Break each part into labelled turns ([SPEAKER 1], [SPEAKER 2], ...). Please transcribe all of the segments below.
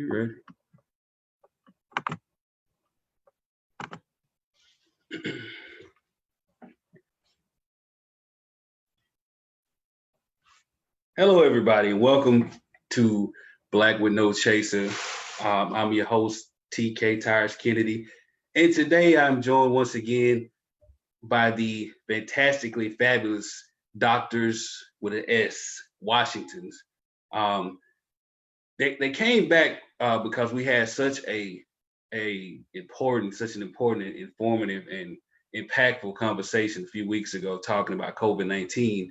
[SPEAKER 1] You ready? Hello, everybody, and welcome to Black with No Chaser. I'm your host, TK Tires Kennedy, and today I'm joined once again by the fantastically fabulous doctors with an S, Washingtons. They came back because we had such an important, informative, and impactful conversation a few weeks ago talking about COVID-19,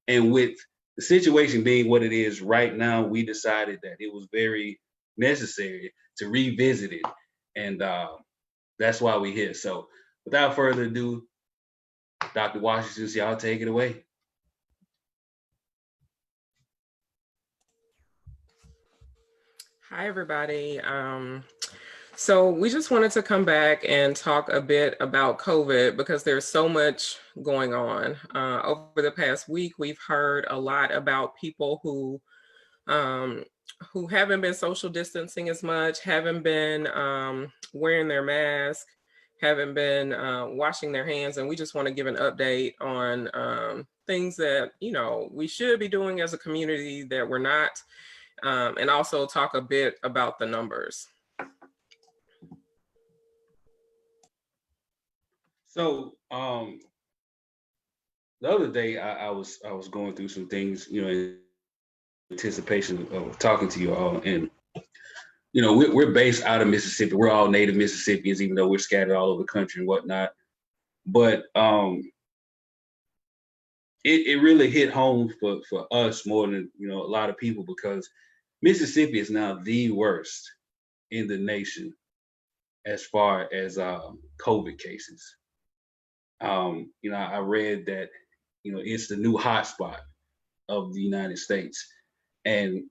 [SPEAKER 1] and with the situation being what it is right now, we decided that it was very necessary to revisit it, and that's why we're here. So, without further ado, Dr. Washington, y'all take it away.
[SPEAKER 2] Hi, everybody. So we just wanted to come back and talk a bit about COVID because there's so much going on. Over the past week, we've heard a lot about people who haven't been social distancing as much, haven't been wearing their mask, haven't been washing their hands, and we just want to give an update on things that we should be doing as a community that we're not. And also talk a bit about the numbers.
[SPEAKER 1] So the other day I was going through some things, in anticipation of talking to you all, and we're based out of Mississippi. We're all native Mississippians, even though we're scattered all over the country and whatnot. But it really hit home for us more than a lot of people, because Mississippi is now the worst in the nation as far as COVID cases. I read that it's the new hotspot of the United States, and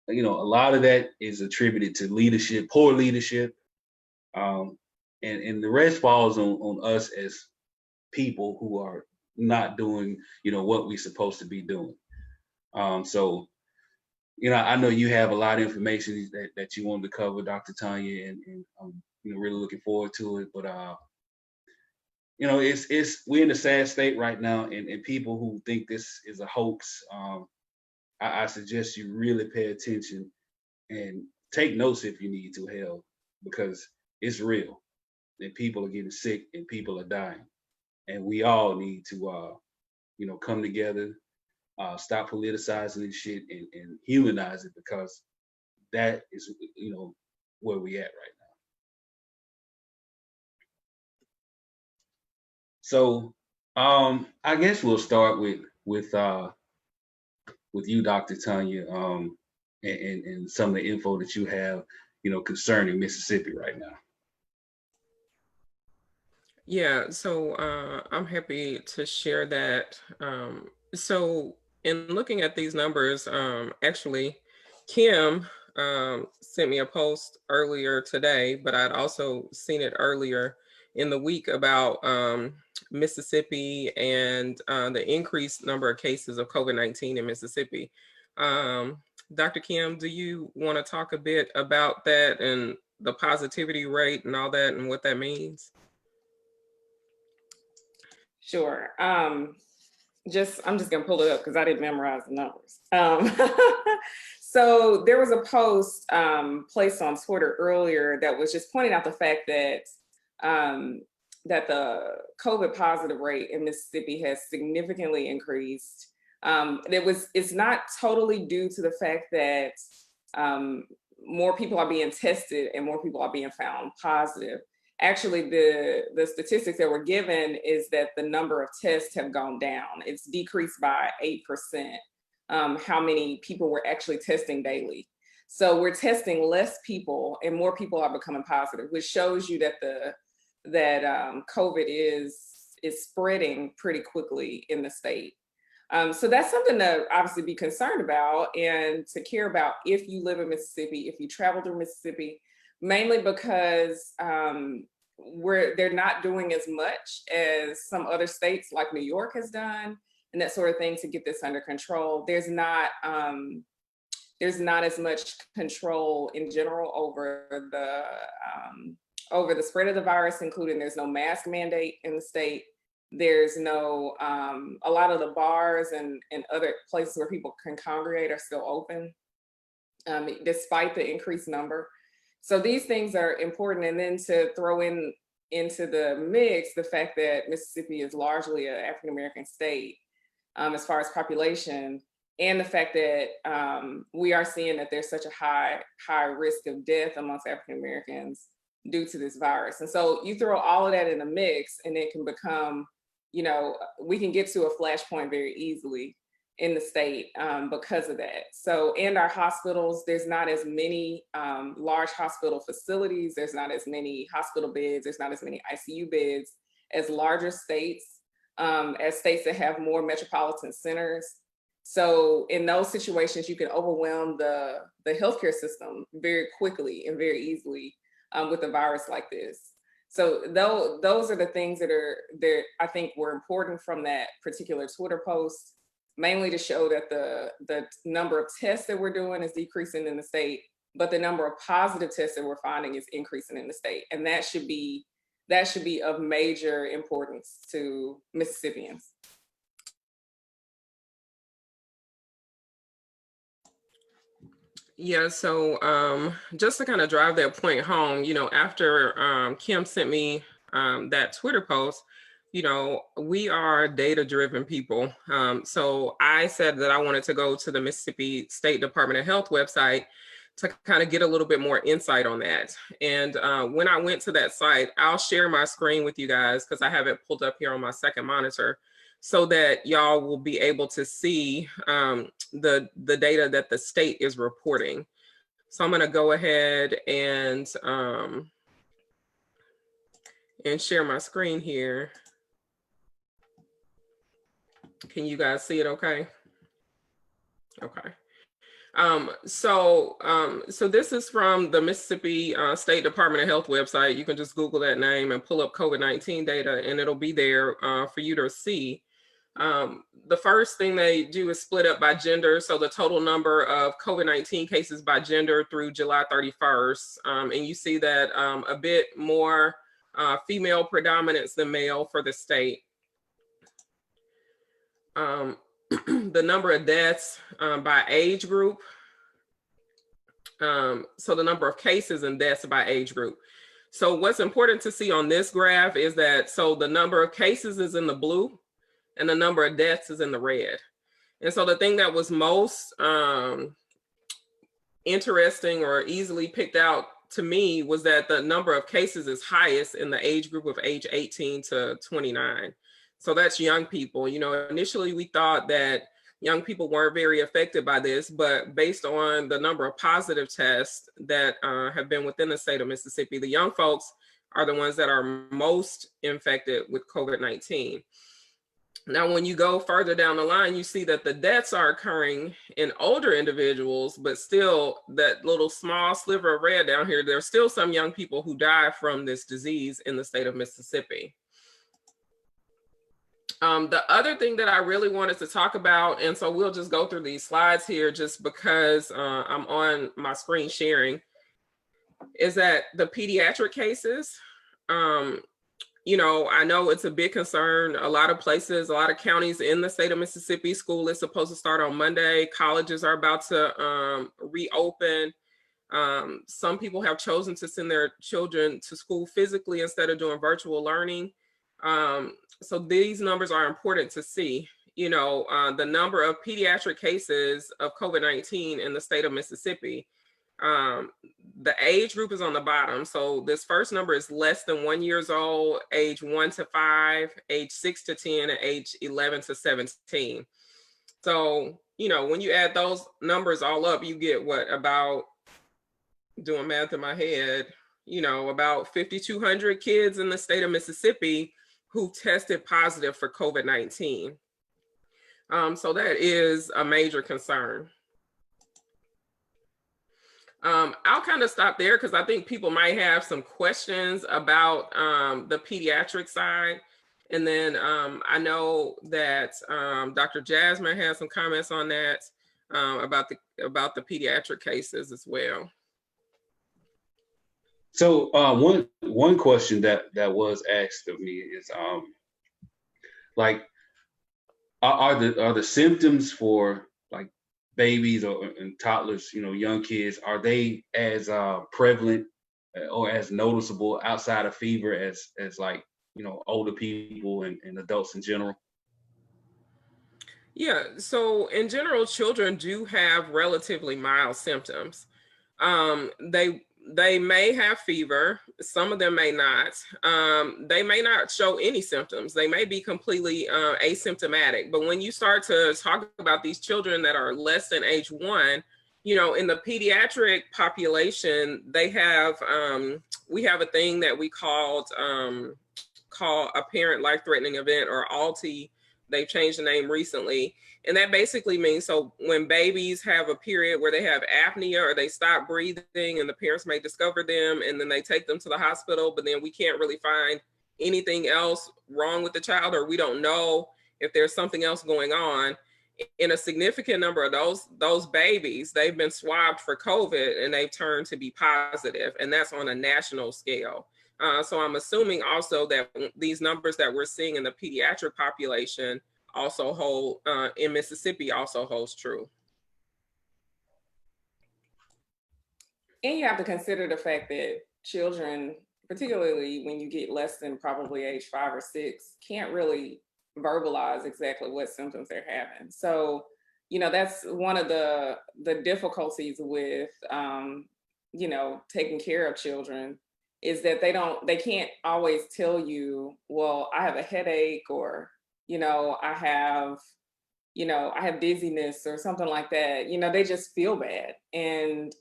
[SPEAKER 1] a lot of that is attributed to leadership, poor leadership, and the rest falls on us as people who are not doing what we're supposed to be doing. So I know you have a lot of information that you wanted to cover, Dr. Tanya, and I'm really looking forward to it. But it's we're in a sad state right now, and people who think this is a hoax, I suggest you really pay attention and take notes if you need to, hell, because it's real, and people are getting sick and people are dying, and we all need to come together, stop politicizing this shit, and humanize it, because that is where we at right now. So I guess we'll start with you, Dr. Tanya, and some of the info that you have concerning Mississippi right now.
[SPEAKER 2] Yeah, so I'm happy to share that. So in looking at these numbers, actually, Kim sent me a post earlier today, but I'd also seen it earlier in the week about Mississippi and the increased number of cases of COVID-19 in Mississippi. Dr. Kim, do you want to talk a bit about that and the positivity rate and all that and what that means?
[SPEAKER 3] Sure. I'm just gonna pull it up because I didn't memorize the numbers. So there was a post placed on Twitter earlier that was just pointing out the fact that that the COVID positive rate in Mississippi has significantly increased. It's not totally due to the fact that more people are being tested and more people are being found positive. Actually, the statistics that were given is that the number of tests have gone down. It's decreased by 8%, how many people were actually testing daily. So we're testing less people and more people are becoming positive, which shows you that COVID is spreading pretty quickly in the state. So that's something to obviously be concerned about and to care about if you live in Mississippi, if you travel through Mississippi, mainly because they're not doing as much as some other states like New York has done and that sort of thing to get this under control. There's not there's not as much control in general over the spread of the virus, including there's no mask mandate in the state. There's no, a lot of the bars and other places where people can congregate are still open, despite the increased number. So these things are important. And then to throw into the mix the fact that Mississippi is largely an African-American state as far as population, and the fact that we are seeing that there's such a high risk of death amongst African-Americans due to this virus. And so you throw all of that in the mix and it can become, you know, we can get to a flashpoint very easily in the state because of that. So, and our hospitals, there's not as many large hospital facilities, there's not as many hospital beds, there's not as many ICU beds as larger states, as states that have more metropolitan centers. So in those situations, you can overwhelm the healthcare system very quickly and very easily with a virus like this. So those are the things that I think were important from that particular Twitter post, mainly to show that the number of tests that we're doing is decreasing in the state, but the number of positive tests that we're finding is increasing in the state. And that should be of major importance to Mississippians.
[SPEAKER 2] Yeah, so just to kind of drive that point home, you know, after Kim sent me that Twitter post, you know, we are data-driven people. So I said that I wanted to go to the Mississippi State Department of Health website to kind of get a little bit more insight on that. And when I went to that site, I'll share my screen with you guys because I have it pulled up here on my second monitor, so that y'all will be able to see the data that the state is reporting. So I'm gonna go ahead and share my screen here. Can you guys see it okay? Okay. So this is from the Mississippi State Department of Health website. You can just Google that name and pull up COVID-19 data, and it'll be there for you to see. The first thing they do is split up by gender. So the total number of COVID-19 cases by gender through July 31st. And you see that a bit more female predominance than male for the state. The number of deaths by age group. So the number of cases and deaths by age group. So what's important to see on this graph is that, so the number of cases is in the blue and the number of deaths is in the red. And so the thing that was most interesting or easily picked out to me was that the number of cases is highest in the age group of age 18 to 29. So that's young people. You know, initially we thought that young people weren't very affected by this, but based on the number of positive tests that have been within the state of Mississippi, the young folks are the ones that are most infected with COVID-19. Now, when you go further down the line, you see that the deaths are occurring in older individuals, but still that little small sliver of red down here, there's still some young people who die from this disease in the state of Mississippi. The other thing that I really wanted to talk about, and so we'll just go through these slides here just because I'm on my screen sharing, is that the pediatric cases, you know, I know it's a big concern. A lot of places, a lot of counties in the state of Mississippi, school is supposed to start on Monday. Colleges are about to reopen. Some people have chosen to send their children to school physically instead of doing virtual learning. So these numbers are important to see. You know, the number of pediatric cases of COVID-19 in the state of Mississippi. The age group is on the bottom. So this first number is less than 1 year old, age 1 to 5, age 6 to 10, and age 11 to 17. So, you know, when you add those numbers all up, you get what, about, doing math in my head, you know, about 5,200 kids in the state of Mississippi who tested positive for COVID-19. So that is a major concern. I'll kind of stop there because I think people might have some questions about the pediatric side. And then I know that Dr. Jasmine has some comments on that, about about the pediatric cases as well.
[SPEAKER 1] So one question that was asked of me is like are the symptoms for like babies and toddlers, young kids, are they as prevalent or as noticeable outside of fever as like older people and adults in general?
[SPEAKER 2] Yeah, so in general, children do have relatively mild symptoms. They may have fever. Some of them may not. They may not show any symptoms. They may be completely asymptomatic. But when you start to talk about these children that are less than age 1, in the pediatric population, they have we have a thing that we call apparent life-threatening event, or ALTI. They've changed the name recently. And that basically means, so when babies have a period where they have apnea or they stop breathing and the parents may discover them and then they take them to the hospital, but then we can't really find anything else wrong with the child, or we don't know if there's something else going on. In a significant number of those babies, they've been swabbed for COVID and they've turned to be positive, and that's on a national scale. So I'm assuming also that these numbers that we're seeing in the pediatric population also hold in Mississippi also holds true.
[SPEAKER 3] And you have to consider the fact that children, particularly when you get less than probably age 5 or 6, can't really verbalize exactly what symptoms they're having. So, that's one of the difficulties with, taking care of children, is that they can't always tell you, well, I have a headache, or, I have dizziness or something like that. They just feel bad. And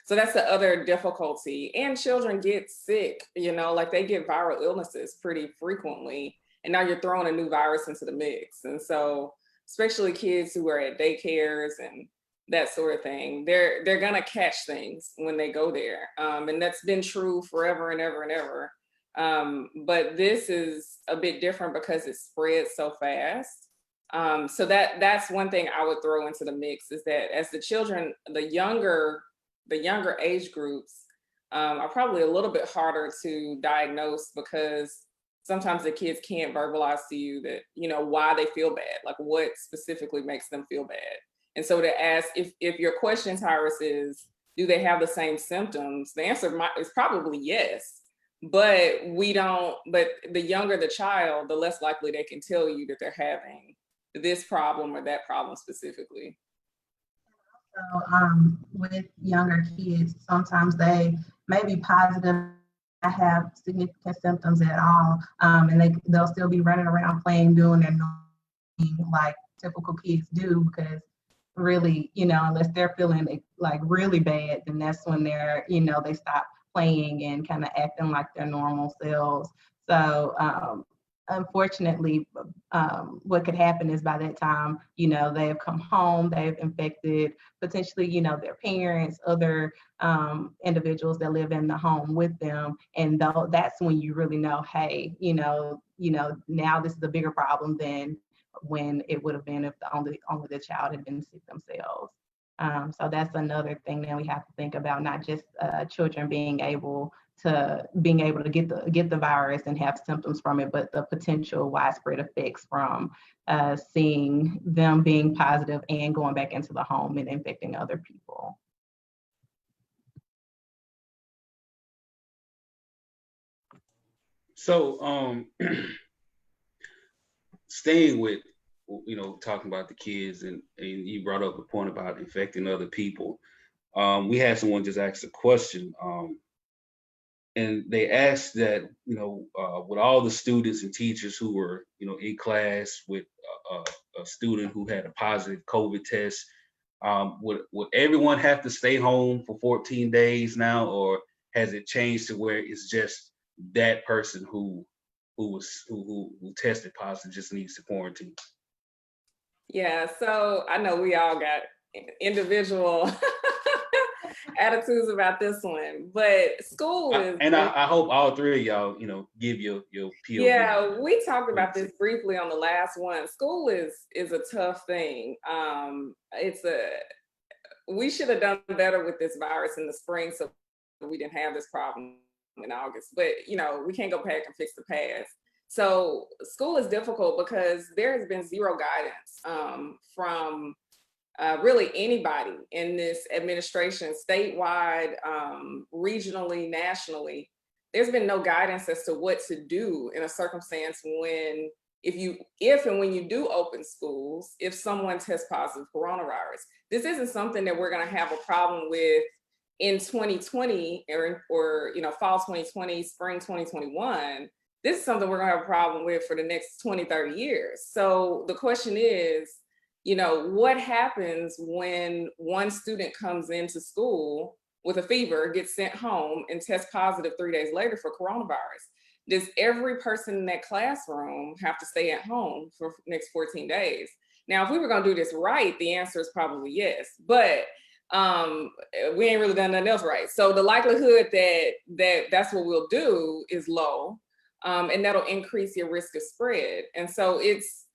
[SPEAKER 3] so that's the other difficulty. And children get sick, like they get viral illnesses pretty frequently. And now you're throwing a new virus into the mix. And so, especially kids who are at daycares and that sort of thing, they're gonna catch things when they go there. And that's been true forever and ever and ever. But this is a bit different because it spreads so fast. So that's one thing I would throw into the mix, is that as the children, the younger age groups are probably a little bit harder to diagnose, because sometimes the kids can't verbalize to you that, why they feel bad, like what specifically makes them feel bad. And so to ask, if your question, Tyrus, is, do they have the same symptoms? The answer is probably yes, but but the younger the child, the less likely they can tell you that they're having this problem or that problem specifically.
[SPEAKER 4] So with younger kids, sometimes they may be positive, not have significant symptoms at all, and they'll still be running around playing, doing their normal thing like typical kids do, because really, unless they're feeling like really bad, then that's when they're, they stop playing and kind of acting like their normal selves. So unfortunately, what could happen is by that time, they've come home, they've infected potentially, their parents, other individuals that live in the home with them. And that's when you really know, hey, now this is a bigger problem than when it would have been if only the child had been sick themselves. So that's another thing that we have to think about, not just children being able to get the virus and have symptoms from it, but the potential widespread effects from seeing them being positive and going back into the home and infecting other people.
[SPEAKER 1] So staying with talking about the kids, and you brought up a point about infecting other people. We had someone just ask a question, and they asked that with all the students and teachers who were in class with a student who had a positive COVID test, would everyone have to stay home for 14 days now, or has it changed to where it's just that person who tested positive just needs to quarantine?
[SPEAKER 3] Yeah, so I know we all got individual attitudes about this one, but school is.
[SPEAKER 1] I hope all three of y'all, give your POV.
[SPEAKER 3] Yeah, we talked about this briefly on the last one. School is a tough thing. we should have done better with this virus in the spring so we didn't have this problem in August. But, you know, we can't go back and fix the past. So school is difficult because there has been zero guidance from really anybody in this administration, statewide, regionally, nationally. There's been no guidance as to what to do in a circumstance when, if and when you do open schools, if someone tests positive coronavirus. This isn't something that we're going to have a problem with in 2020 or you know, fall 2020, spring 2021. This is something we're going to have a problem with for the next 20, 30 years. So the question is, you know, what happens when one student comes into school with a fever, gets sent home, and tests positive 3 days later for coronavirus? Does every person in that classroom have to stay at home for the next 14 days? Now, if we were going to do this right, the answer is probably yes. But we ain't really done nothing else right. So the likelihood that that's what we'll do is low, and that'll increase your risk of spread. And so it's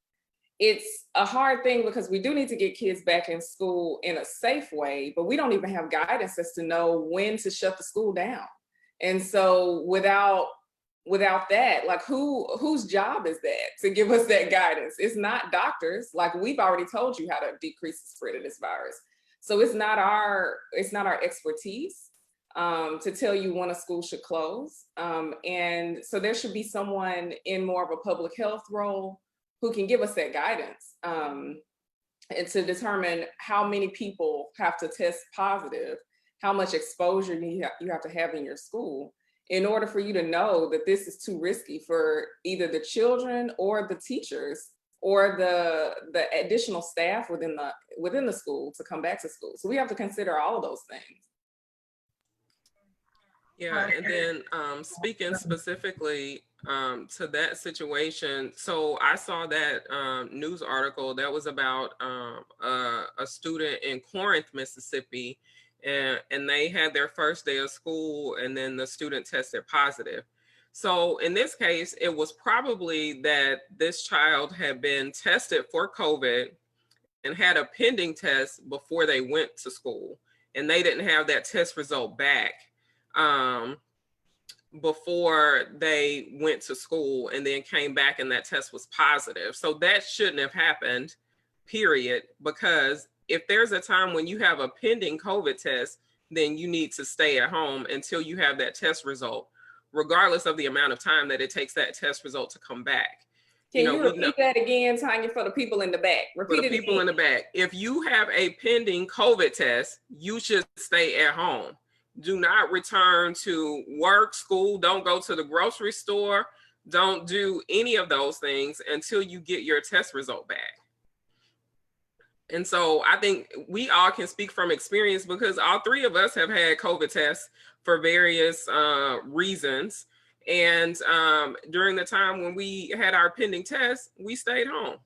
[SPEAKER 3] a hard thing because we do need to get kids back in school in a safe way, but we don't even have guidance as to know when to shut the school down. And so without that, like whose job is that to give us that guidance? It's not doctors. Like, we've already told you how to decrease the spread of this virus. So it's not our expertise to tell you when a school should close. And so there should be someone in more of a public health role who can give us that guidance, and to determine how many people have to test positive, how much exposure you have to have in your school in order for you to know that this is too risky for either the children or the teachers or the additional staff within the school to come back to school. So we have to consider all of those things.
[SPEAKER 2] Yeah, and then speaking specifically to that situation, so I saw that news article that was about a student in Corinth, Mississippi, and they had their first day of school, and then the student tested positive. So in this case, it was probably that this child had been tested for COVID and had a pending test before they went to school, and they didn't have that test result back before they went to school, and then came back and that test was positive. So that shouldn't have happened, period, because if there's a time when you have a pending COVID test, then you need to stay at home until you have that test result, regardless of the amount of time that it takes that test result to come back.
[SPEAKER 3] Can you repeat that again, Tanya, for the people in the back?
[SPEAKER 2] Repeat for the people in the back. If you have a pending COVID test, you should stay at home. Do not return to work, school, don't go to the grocery store, don't do any of those things until you get your test result back. And so I think we all can speak from experience because all three of us have had COVID tests for various reasons. And during the time when we had our pending test, we stayed home.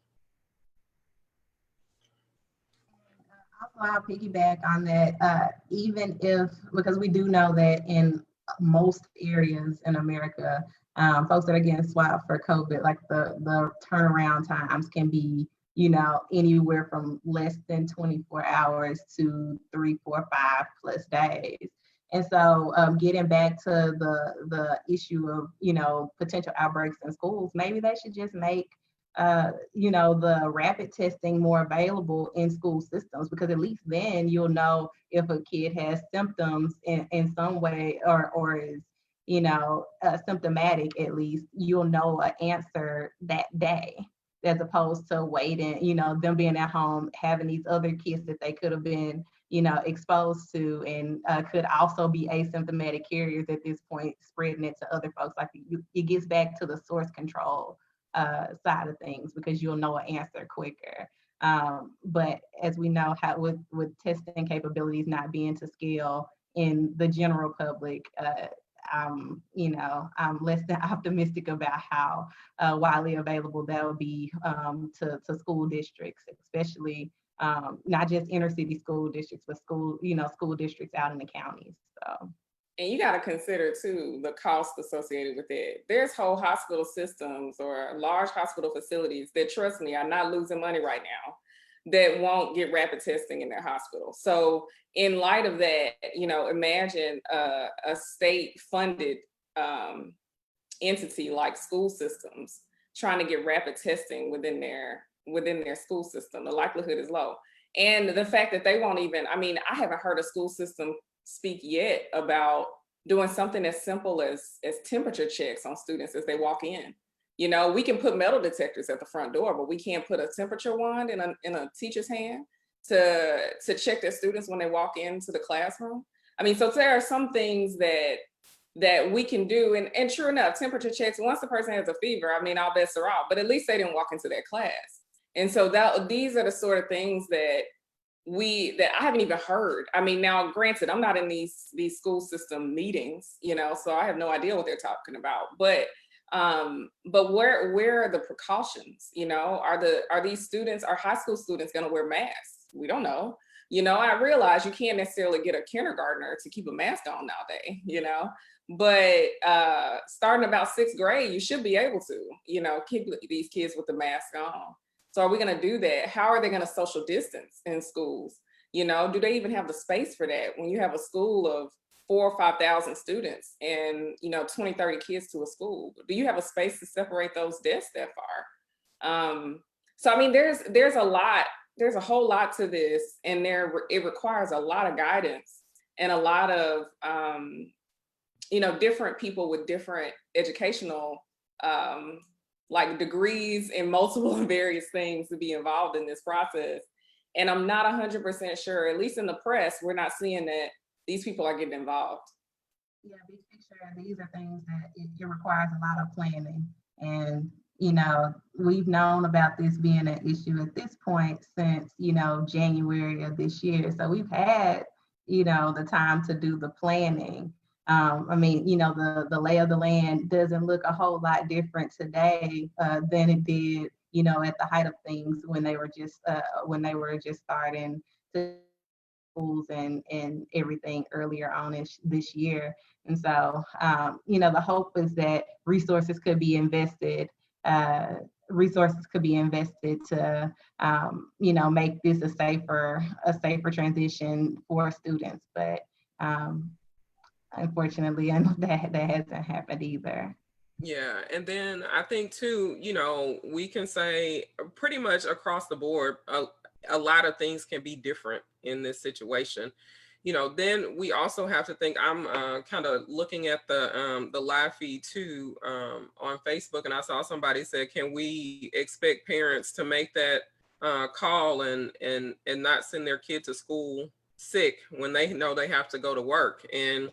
[SPEAKER 4] I'll piggyback on that. Even if, because we do know that in most areas in America, folks that are getting swabbed for COVID, like the turnaround times can be, you know, anywhere from less than 24 hours to 3, 4, 5 plus days. And so getting back to the issue of, you know, potential outbreaks in schools, maybe they should just make you know, the rapid testing more available in school systems, because at least then you'll know if a kid has symptoms in some way or is, you know, symptomatic. At least you'll know an answer that day, as opposed to waiting, you know, them being at home, having these other kids that they could have been, you know, exposed to, and could also be asymptomatic carriers at this point, spreading it to other folks. Like it gets back to the source control side of things, because you'll know an answer quicker. But as we know, how with testing capabilities not being to scale in the general public, you know, I'm less than optimistic about how widely available that will be to school districts, especially not just inner city school districts, but school districts out in the counties. So.
[SPEAKER 3] And you got to consider too the cost associated with it. There's whole hospital systems or large hospital facilities that, trust me, are not losing money right now. that won't get rapid testing in their hospital. So in light of that, imagine a state-funded entity like school systems trying to get rapid testing within their school system. The likelihood is low. And the fact that they won't even, I haven't heard a school system speak yet about doing something as simple as temperature checks on students as they walk in. We can put metal detectors at the front door, but we can't put a temperature wand in a teacher's hand to check their students when they walk into the classroom. So there are some things that we can do. And true enough, temperature checks, once the person has a fever, all bets are off, but at least they didn't walk into their class. And so these are the sort of things that I haven't even heard. Now granted, I'm not in these school system meetings, so I have no idea what they're talking about, but where are the precautions? Are these students, are high school students going to wear masks? We don't know. I realize you can't necessarily get a kindergartner to keep a mask on nowadays, but starting about 6th grade, you should be able to, keep these kids with the mask on. So are we going to do that? How are they going to social distance in schools? Do they even have the space for that? When you have a school of 4,000 or 5,000 students and 20, 30 kids to a school, do you have a space to separate those desks that far? So there's a whole lot to this, and it requires a lot of guidance and a lot of different people with different educational degrees in multiple and various things to be involved in this process. And I'm not 100% sure, at least in the press, we're not seeing that these people are getting involved.
[SPEAKER 4] Yeah, big picture, these are things that it requires a lot of planning. And, we've known about this being an issue at this point since, January of this year. So we've had, the time to do the planning. The lay of the land doesn't look a whole lot different today than it did, at the height of things when they were just starting to schools and everything earlier on this year. And so, the hope is that resources could be invested to, make this a safer transition for students. But unfortunately, I know that hasn't happened either.
[SPEAKER 2] Yeah, and then I think too, we can say pretty much across the board, a lot of things can be different in this situation. Then we also have to think, I'm kind of looking at the live feed too on Facebook, and I saw somebody said, can we expect parents to make that call and not send their kid to school sick when they know they have to go to work? And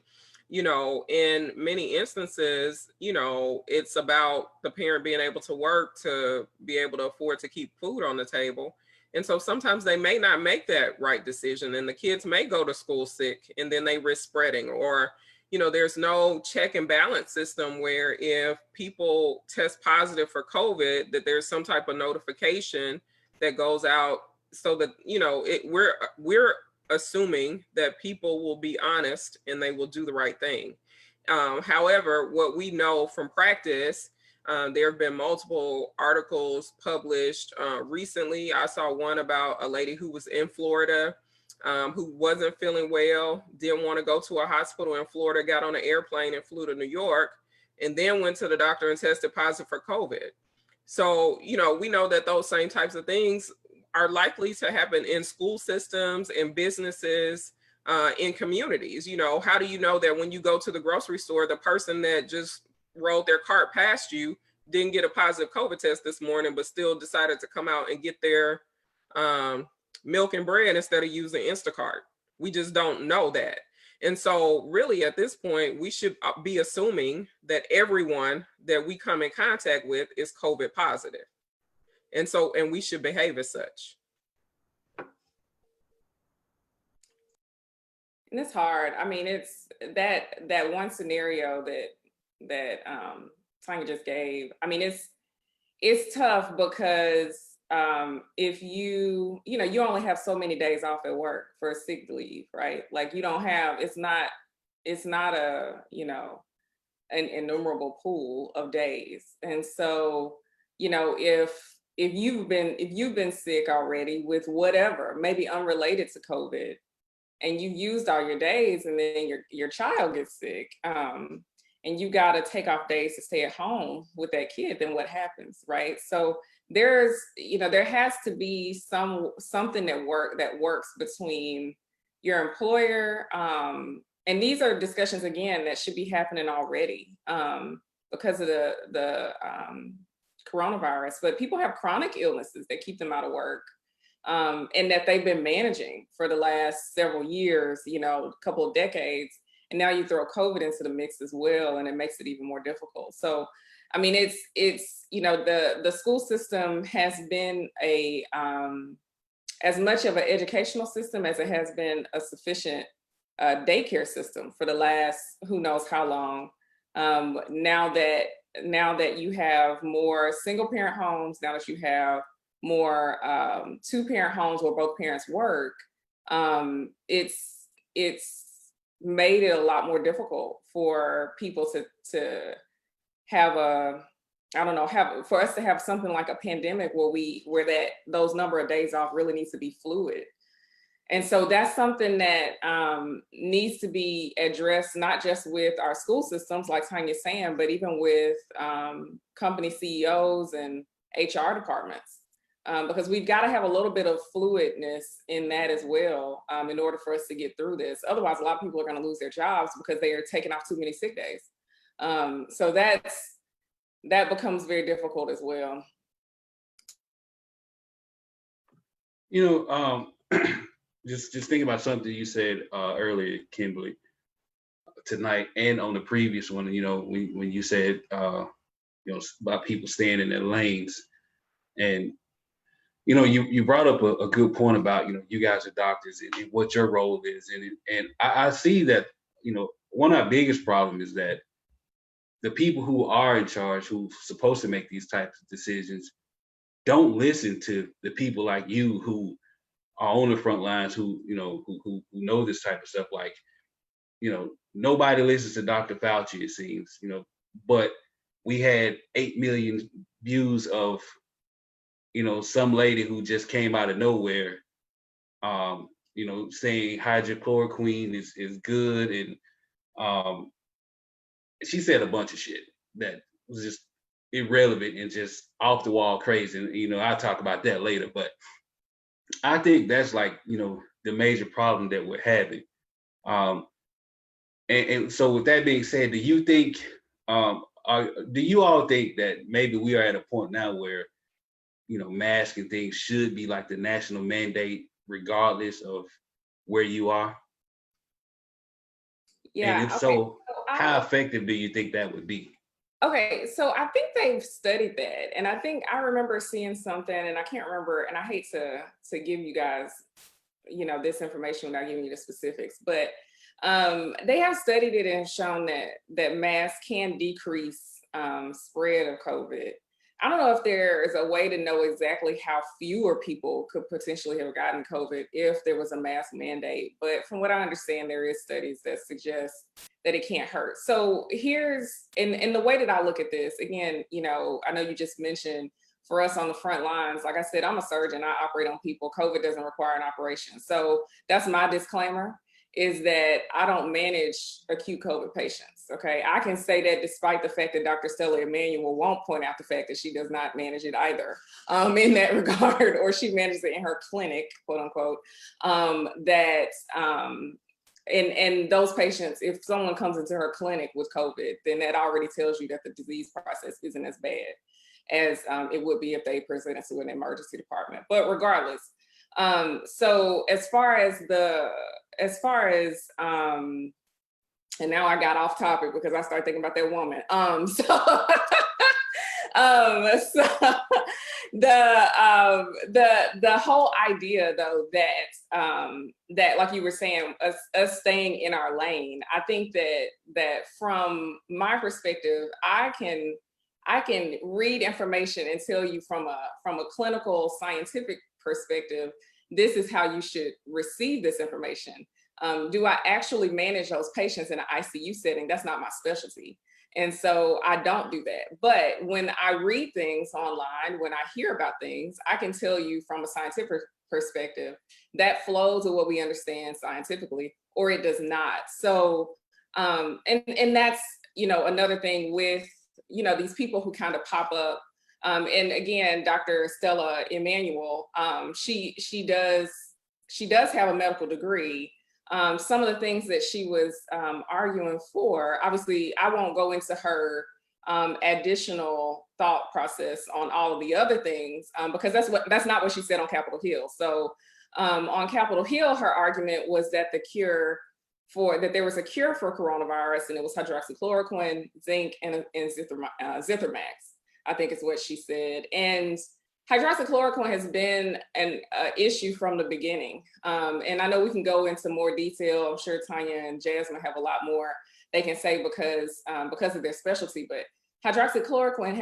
[SPEAKER 2] in many instances, it's about the parent being able to work to be able to afford to keep food on the table. And so sometimes they may not make that right decision, and the kids may go to school sick, and then they risk spreading. Or, there's no check and balance system where if people test positive for COVID, that there's some type of notification that goes out so that, we're assuming that people will be honest and they will do the right thing. However, what we know from practice, there have been multiple articles published recently. I saw one about a lady who was in Florida who wasn't feeling well, didn't want to go to a hospital in Florida, got on an airplane and flew to New York, and then went to the doctor and tested positive for COVID. So, we know that those same types of things are likely to happen in school systems, in businesses, in communities. How do you know that when you go to the grocery store, the person that just rolled their cart past you didn't get a positive COVID test this morning, but still decided to come out and get their milk and bread instead of using Instacart? We just don't know that. And so really at this point, we should be assuming that everyone that we come in contact with is COVID positive. And we should behave as such.
[SPEAKER 3] And it's hard. It's that one scenario that Tanya just gave. It's tough because if you only have so many days off at work for a sick leave, right? Like you don't have, it's not a, an innumerable pool of days. And so, if if you've been sick already with whatever, maybe unrelated to COVID, and you used all your days, and then your child gets sick, and you got to take off days to stay at home with that kid, then what happens, right? So there has to be something that works between your employer, and these are discussions again that should be happening already because of the coronavirus. But people have chronic illnesses that keep them out of work, and that they've been managing for the last several years, a couple of decades. And now you throw COVID into the mix as well, and it makes it even more difficult. So, I mean, it's the school system has been as much of an educational system as it has been a sufficient daycare system for the last who knows how long. Now that you have more single parent homes, now that you have more 2-parent homes where both parents work, it's made it a lot more difficult for people to have for us to have something like a pandemic where those number of days off really needs to be fluid. And so that's something that needs to be addressed, not just with our school systems, like Tanya's saying, but even with company CEOs and HR departments. Because we've got to have a little bit of fluidness in that as well in order for us to get through this. Otherwise, a lot of people are going to lose their jobs because they are taking off too many sick days. So that becomes very difficult as well.
[SPEAKER 1] Just thinking about something you said earlier, Kimberly, tonight and on the previous one, when you said, about people staying in their lanes, and you brought up a good point about, you guys are doctors and what your role is. And I see that, one of our biggest problems is that the people who are in charge, who's supposed to make these types of decisions, don't listen to the people like you who are on the front lines, who know this type of stuff. Like, nobody listens to Dr. Fauci, it seems, but we had 8 million views of some lady who just came out of nowhere, saying hydrochloroquine is good. And she said a bunch of shit that was just irrelevant and just off the wall crazy. And, I'll talk about that later, but I think that's like, the major problem that we're having. And so with that being said, do you think, do you all think that maybe we are at a point now where masks and things should be like the national mandate, regardless of where you are?
[SPEAKER 3] Yeah.
[SPEAKER 1] And if so, how effective do you think that would be?
[SPEAKER 3] Okay, so I think they've studied that, and I think I remember seeing something, and I can't remember, and I hate to give you guys, this information without giving you the specifics, but they have studied it and shown that masks can decrease spread of COVID. I don't know if there is a way to know exactly how fewer people could potentially have gotten COVID if there was a mask mandate. But from what I understand, there is studies that suggest that it can't hurt. So here's, and the way that I look at this, again, I know you just mentioned for us on the front lines, like I said, I'm a surgeon, I operate on people. COVID doesn't require an operation. So that's my disclaimer, is that I don't manage acute COVID patients, okay? I can say that despite the fact that Dr. Stella Emanuel won't point out the fact that she does not manage it either in that regard, or she manages it in her clinic, quote unquote, and those patients, if someone comes into her clinic with COVID, then that already tells you that the disease process isn't as bad as it would be if they presented to an emergency department. But regardless, so as far as and now I got off topic because I started thinking about that woman. The whole idea though that like you were saying, us staying in our lane, I think that from my perspective, I can read information and tell you from a clinical scientific perspective, this is how you should receive this information. Do I actually manage those patients in an ICU setting? That's not my specialty. And so I don't do that. But when I read things online, when I hear about things, I can tell you from a scientific perspective that flows with what we understand scientifically, or it does not. So, and that's, another thing with, these people who kind of pop up. And again, Dr. Stella Emanuel, she does have a medical degree. Some of the things that she was arguing for, obviously, I won't go into her additional thought process on all of the other things, because that's not what she said on Capitol Hill. So on Capitol Hill, her argument was that that there was a cure for coronavirus, and it was hydroxychloroquine, zinc, and Zithromax, I think is what she said. And hydroxychloroquine has been an issue from the beginning. And I know we can go into more detail. I'm sure Tanya and Jasmine have a lot more they can say because of their specialty, but hydroxychloroquine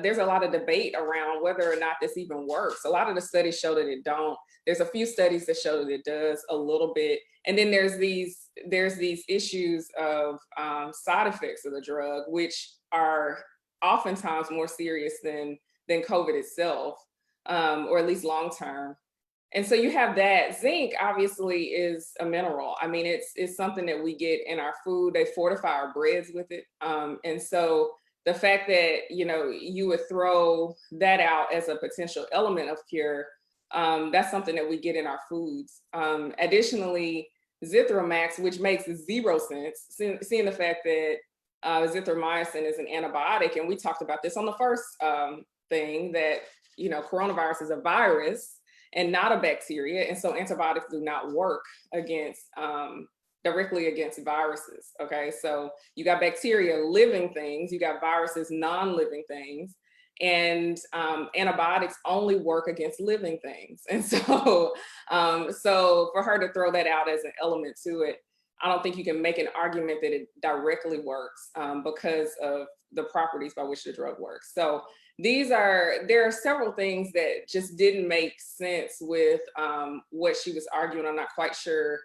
[SPEAKER 3] there's a lot of debate around whether or not this even works. A lot of the studies show that it don't. There's a few studies that show that it does a little bit. And then there's these issues of side effects of the drug, which are oftentimes more serious than COVID itself, or at least long-term. And so you have that. Zinc obviously is a mineral. I mean, it's something that we get in our food. They fortify our breads with it. And so the fact that, you would throw that out as a potential element of cure, that's something that we get in our foods. Additionally, Zithromax, which makes zero sense, seeing the fact that zithromycin is an antibiotic. And we talked about this on the first thing that, coronavirus is a virus and not a bacteria. And so antibiotics do not work directly against viruses. Okay, so you got bacteria, living things, you got viruses, non-living things, and antibiotics only work against living things. And so, so for her to throw that out as an element to it, I don't think you can make an argument that it directly works because of the properties by which the drug works. So there are several things that just didn't make sense with what she was arguing. I'm not quite sure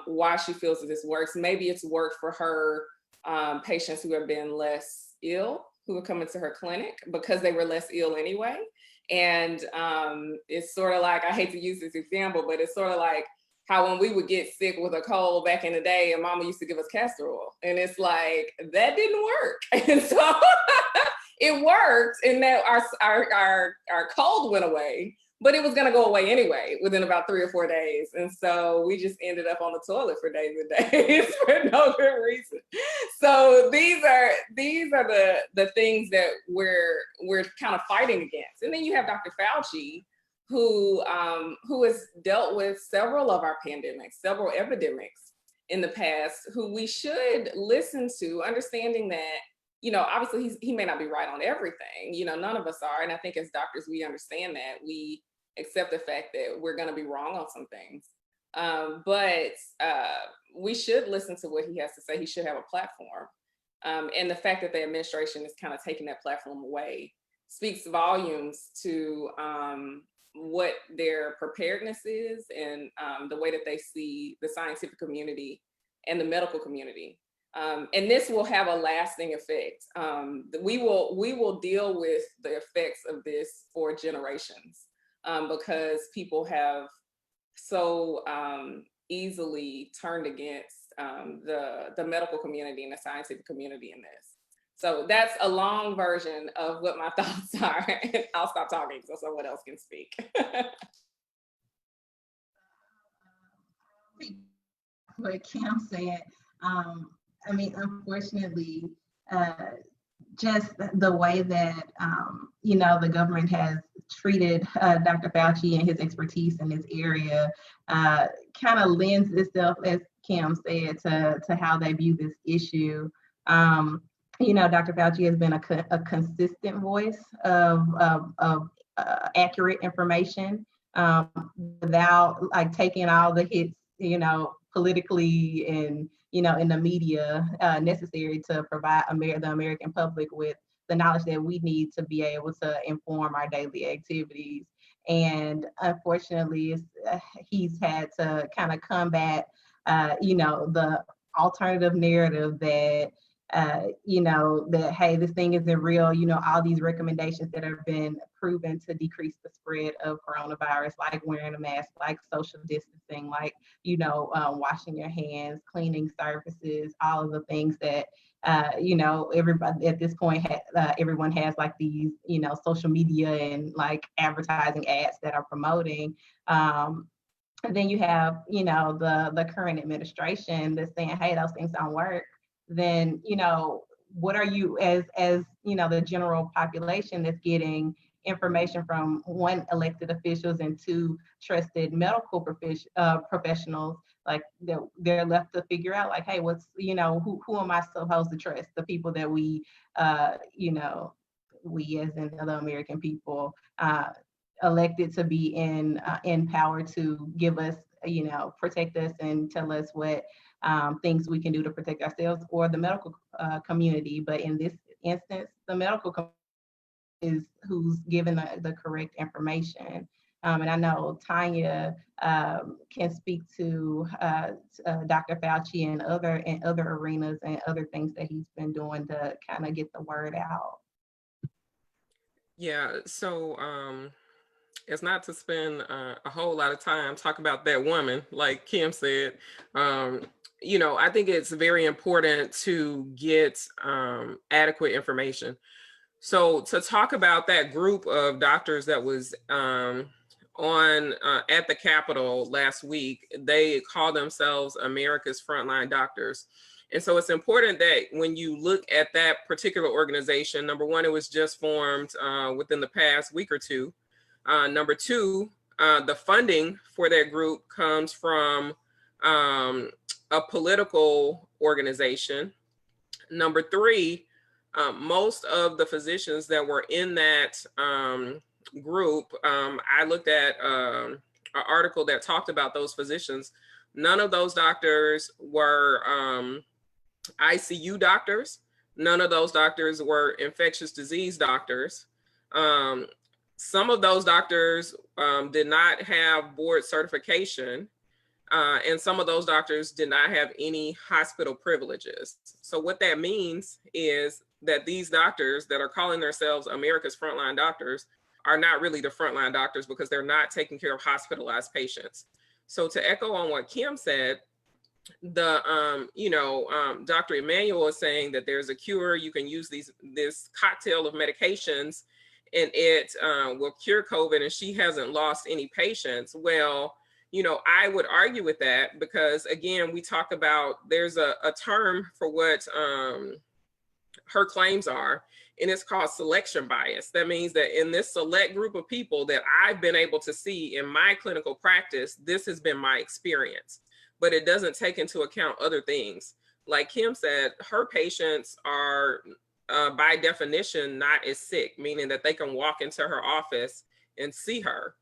[SPEAKER 3] why she feels that this works. Maybe it's worked for her patients who have been less ill, who have come into her clinic because they were less ill anyway. And it's sort of like, I hate to use this example, but it's sort of like how when we would get sick with a cold back in the day and mama used to give us castor oil. And it's like, that didn't work. And so it worked in that our cold went away, but it was gonna go away anyway within about 3 or 4 days. And so we just ended up on the toilet for days and days for no good reason. So these are the things that we're kind of fighting against. And then you have Dr. Fauci, who has dealt with several of our pandemics, several epidemics in the past, who we should listen to, understanding that, obviously he may not be right on everything, none of us are. And I think as doctors, we understand that. We accept the fact that we're gonna be wrong on some things. But we should listen to what he has to say. He should have a platform. And the fact that the administration is kind of taking that platform away speaks volumes to what their preparedness is and the way that they see the scientific community and the medical community. And this will have a lasting effect. We will deal with the effects of this for generations because people have so easily turned against the medical community and the scientific community in this. So that's a long version of what my thoughts are. And I'll stop talking so someone else can speak.
[SPEAKER 4] What Kim said, I mean, unfortunately, just the way that, the government has treated Dr. Fauci and his expertise in this area kind of lends itself, as Kim said, to how they view this issue. Dr. Fauci has been a consistent voice of accurate information without like taking all the hits, politically and, in the media necessary to provide the American public with the knowledge that we need to be able to inform our daily activities. And unfortunately, he's had to kind of combat, the alternative narrative that you know, that, hey, this thing isn't real, you know, all these recommendations that have been proven to decrease the spread of coronavirus, like wearing a mask, like social distancing, like, you know, washing your hands, cleaning surfaces, all of the things that, you know, everybody at this point, everyone has like these, you know, social media and like advertising ads that are promoting. And then you have, you know, the current administration that's saying, hey, those things don't work. Then, you know, what are you, as you know, the general population that's getting information from one, elected officials, and two, trusted medical professionals, like they're left to figure out, like, hey, what's, you know, who am I supposed to trust? The people that we, you know, we as in the American people, elected to be in power to give us, you know, protect us and tell us what things we can do to protect ourselves, or the medical community. But in this instance, the medical community is who's given the correct information. And I know Tanya can speak to Dr. Fauci and other arenas and other things that he's been doing to kind of get the word out.
[SPEAKER 2] Yeah, so it's not to spend a whole lot of time talking about that woman, like Kim said. You know, I think it's very important to get adequate information. So to talk about that group of doctors that was on at the Capitol last week, they call themselves America's Frontline Doctors. And so it's important that when you look at that particular organization, number one, it was just formed within the past week or two. Number two, the funding for that group comes from a political organization. Number three, most of the physicians that were in that group, I looked at an article that talked about those physicians. None of those doctors were ICU doctors. None of those doctors were infectious disease doctors. Some of those doctors did not have board certification, and some of those doctors did not have any hospital privileges. So what that means is that these doctors that are calling themselves America's Frontline Doctors are not really the frontline doctors, because they're not taking care of hospitalized patients. So to echo on what Kim said, Dr. Emmanuel is saying that there's a cure. You can use this cocktail of medications and it will cure COVID, and she hasn't lost any patients. Well, you know, I would argue with that, because again, we talk about, there's a term for what her claims are, and it's called selection bias. That means that in this select group of people that I've been able to see in my clinical practice, this has been my experience, but it doesn't take into account other things. Like Kim said, her patients are by definition not as sick, meaning that they can walk into her office and see her.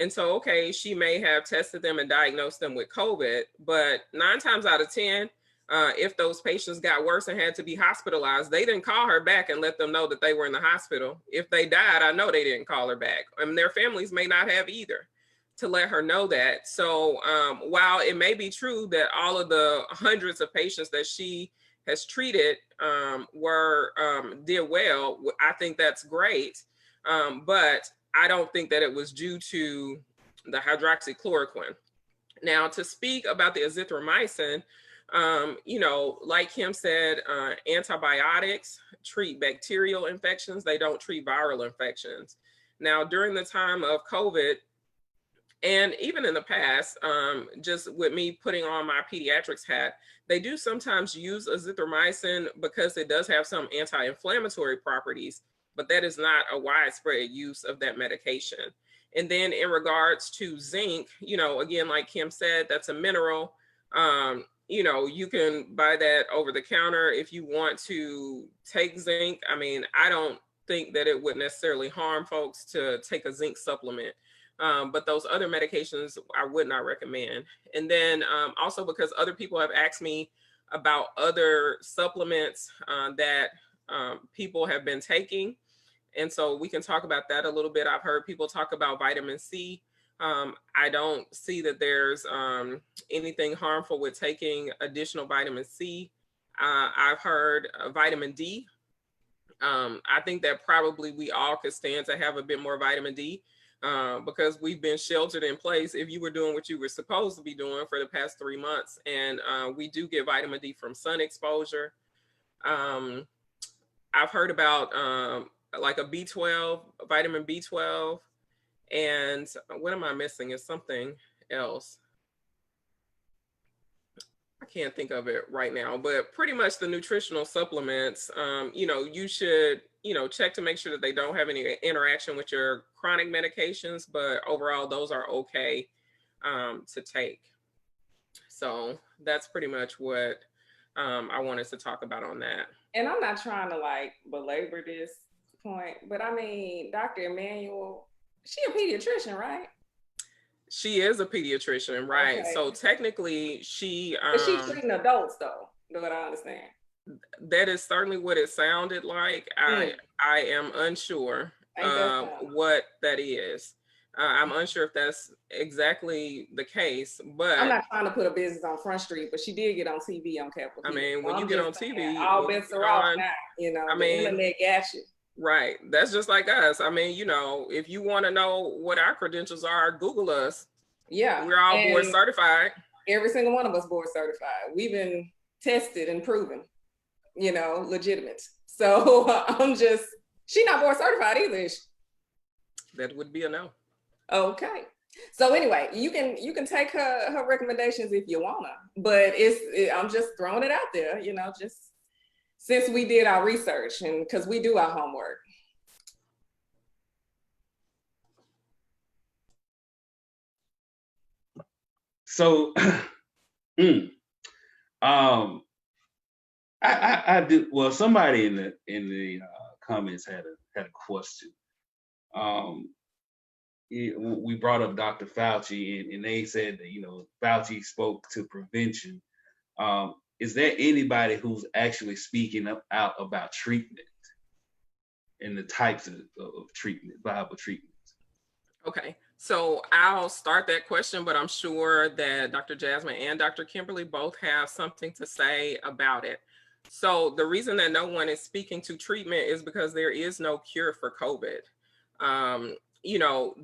[SPEAKER 2] And so, okay, she may have tested them and diagnosed them with COVID, but 9 times out of 10, if those patients got worse and had to be hospitalized, they didn't call her back and let them know that they were in the hospital. If they died, I know they didn't call her back. And their families may not have either, to let her know that. So while it may be true that all of the hundreds of patients that she has treated did well, I think that's great. But I don't think that it was due to the hydroxychloroquine. Now, to speak about the azithromycin, like Kim said, antibiotics treat bacterial infections. They don't treat viral infections. Now, during the time of COVID, and even in the past, just with me putting on my pediatrics hat, they do sometimes use azithromycin because it does have some anti-inflammatory properties, but that is not a widespread use of that medication. And then in regards to zinc, again, like Kim said, that's a mineral. You can buy that over the counter if you want to take zinc. I mean, I don't think that it would necessarily harm folks to take a zinc supplement. But those other medications I would not recommend. And then also because other people have asked me about other supplements that people have been taking. And so we can talk about that a little bit. I've heard people talk about vitamin C. I don't see that there's anything harmful with taking additional vitamin C. I've heard vitamin D. I think that probably we all could stand to have a bit more vitamin D because we've been sheltered in place if you were doing what you were supposed to be doing for the past 3 months. And we do get vitamin D from sun exposure. I've heard about like a B12, vitamin B12. And what am I missing? Is something else. I can't think of it right now, but pretty much the nutritional supplements, you should, check to make sure that they don't have any interaction with your chronic medications, but overall those are okay to take. So that's pretty much what I wanted to talk about on that.
[SPEAKER 3] And I'm not trying to like belabor this point, but I mean, Dr. Emmanuel, she a pediatrician, right?
[SPEAKER 2] She is a pediatrician, right?
[SPEAKER 3] Okay.
[SPEAKER 2] So technically she
[SPEAKER 3] But she's treating adults though, what I understand.
[SPEAKER 2] That is certainly what it sounded like. I am unsure what that is. I'm unsure if that's exactly the case, but
[SPEAKER 3] I'm not trying to put a business on Front Street, but she did get on TV on Capitol Hill.
[SPEAKER 2] I mean, when you get on TV,
[SPEAKER 3] all bets are off now, the internet got you.
[SPEAKER 2] Right. That's just like us. I mean, if you want to know what our credentials are, Google us.
[SPEAKER 3] Yeah.
[SPEAKER 2] We're all board certified.
[SPEAKER 3] Every single one of us board certified. We've been tested and proven, legitimate. So she's not board certified either, is she?
[SPEAKER 2] That would be a no.
[SPEAKER 3] Okay. So anyway, you can take her recommendations if you wanna, but I'm just throwing it out there, just since we did our research and because we do our homework.
[SPEAKER 1] So, I did. Well, somebody in the comments had a question. We brought up Dr. Fauci, and they said that Fauci spoke to prevention. Is there anybody who's actually speaking out about treatment and the types of treatment, viable treatments?
[SPEAKER 2] Okay, so I'll start that question, but I'm sure that Dr. Jasmine and Dr. Kimberly both have something to say about it. So the reason that no one is speaking to treatment is because there is no cure for COVID.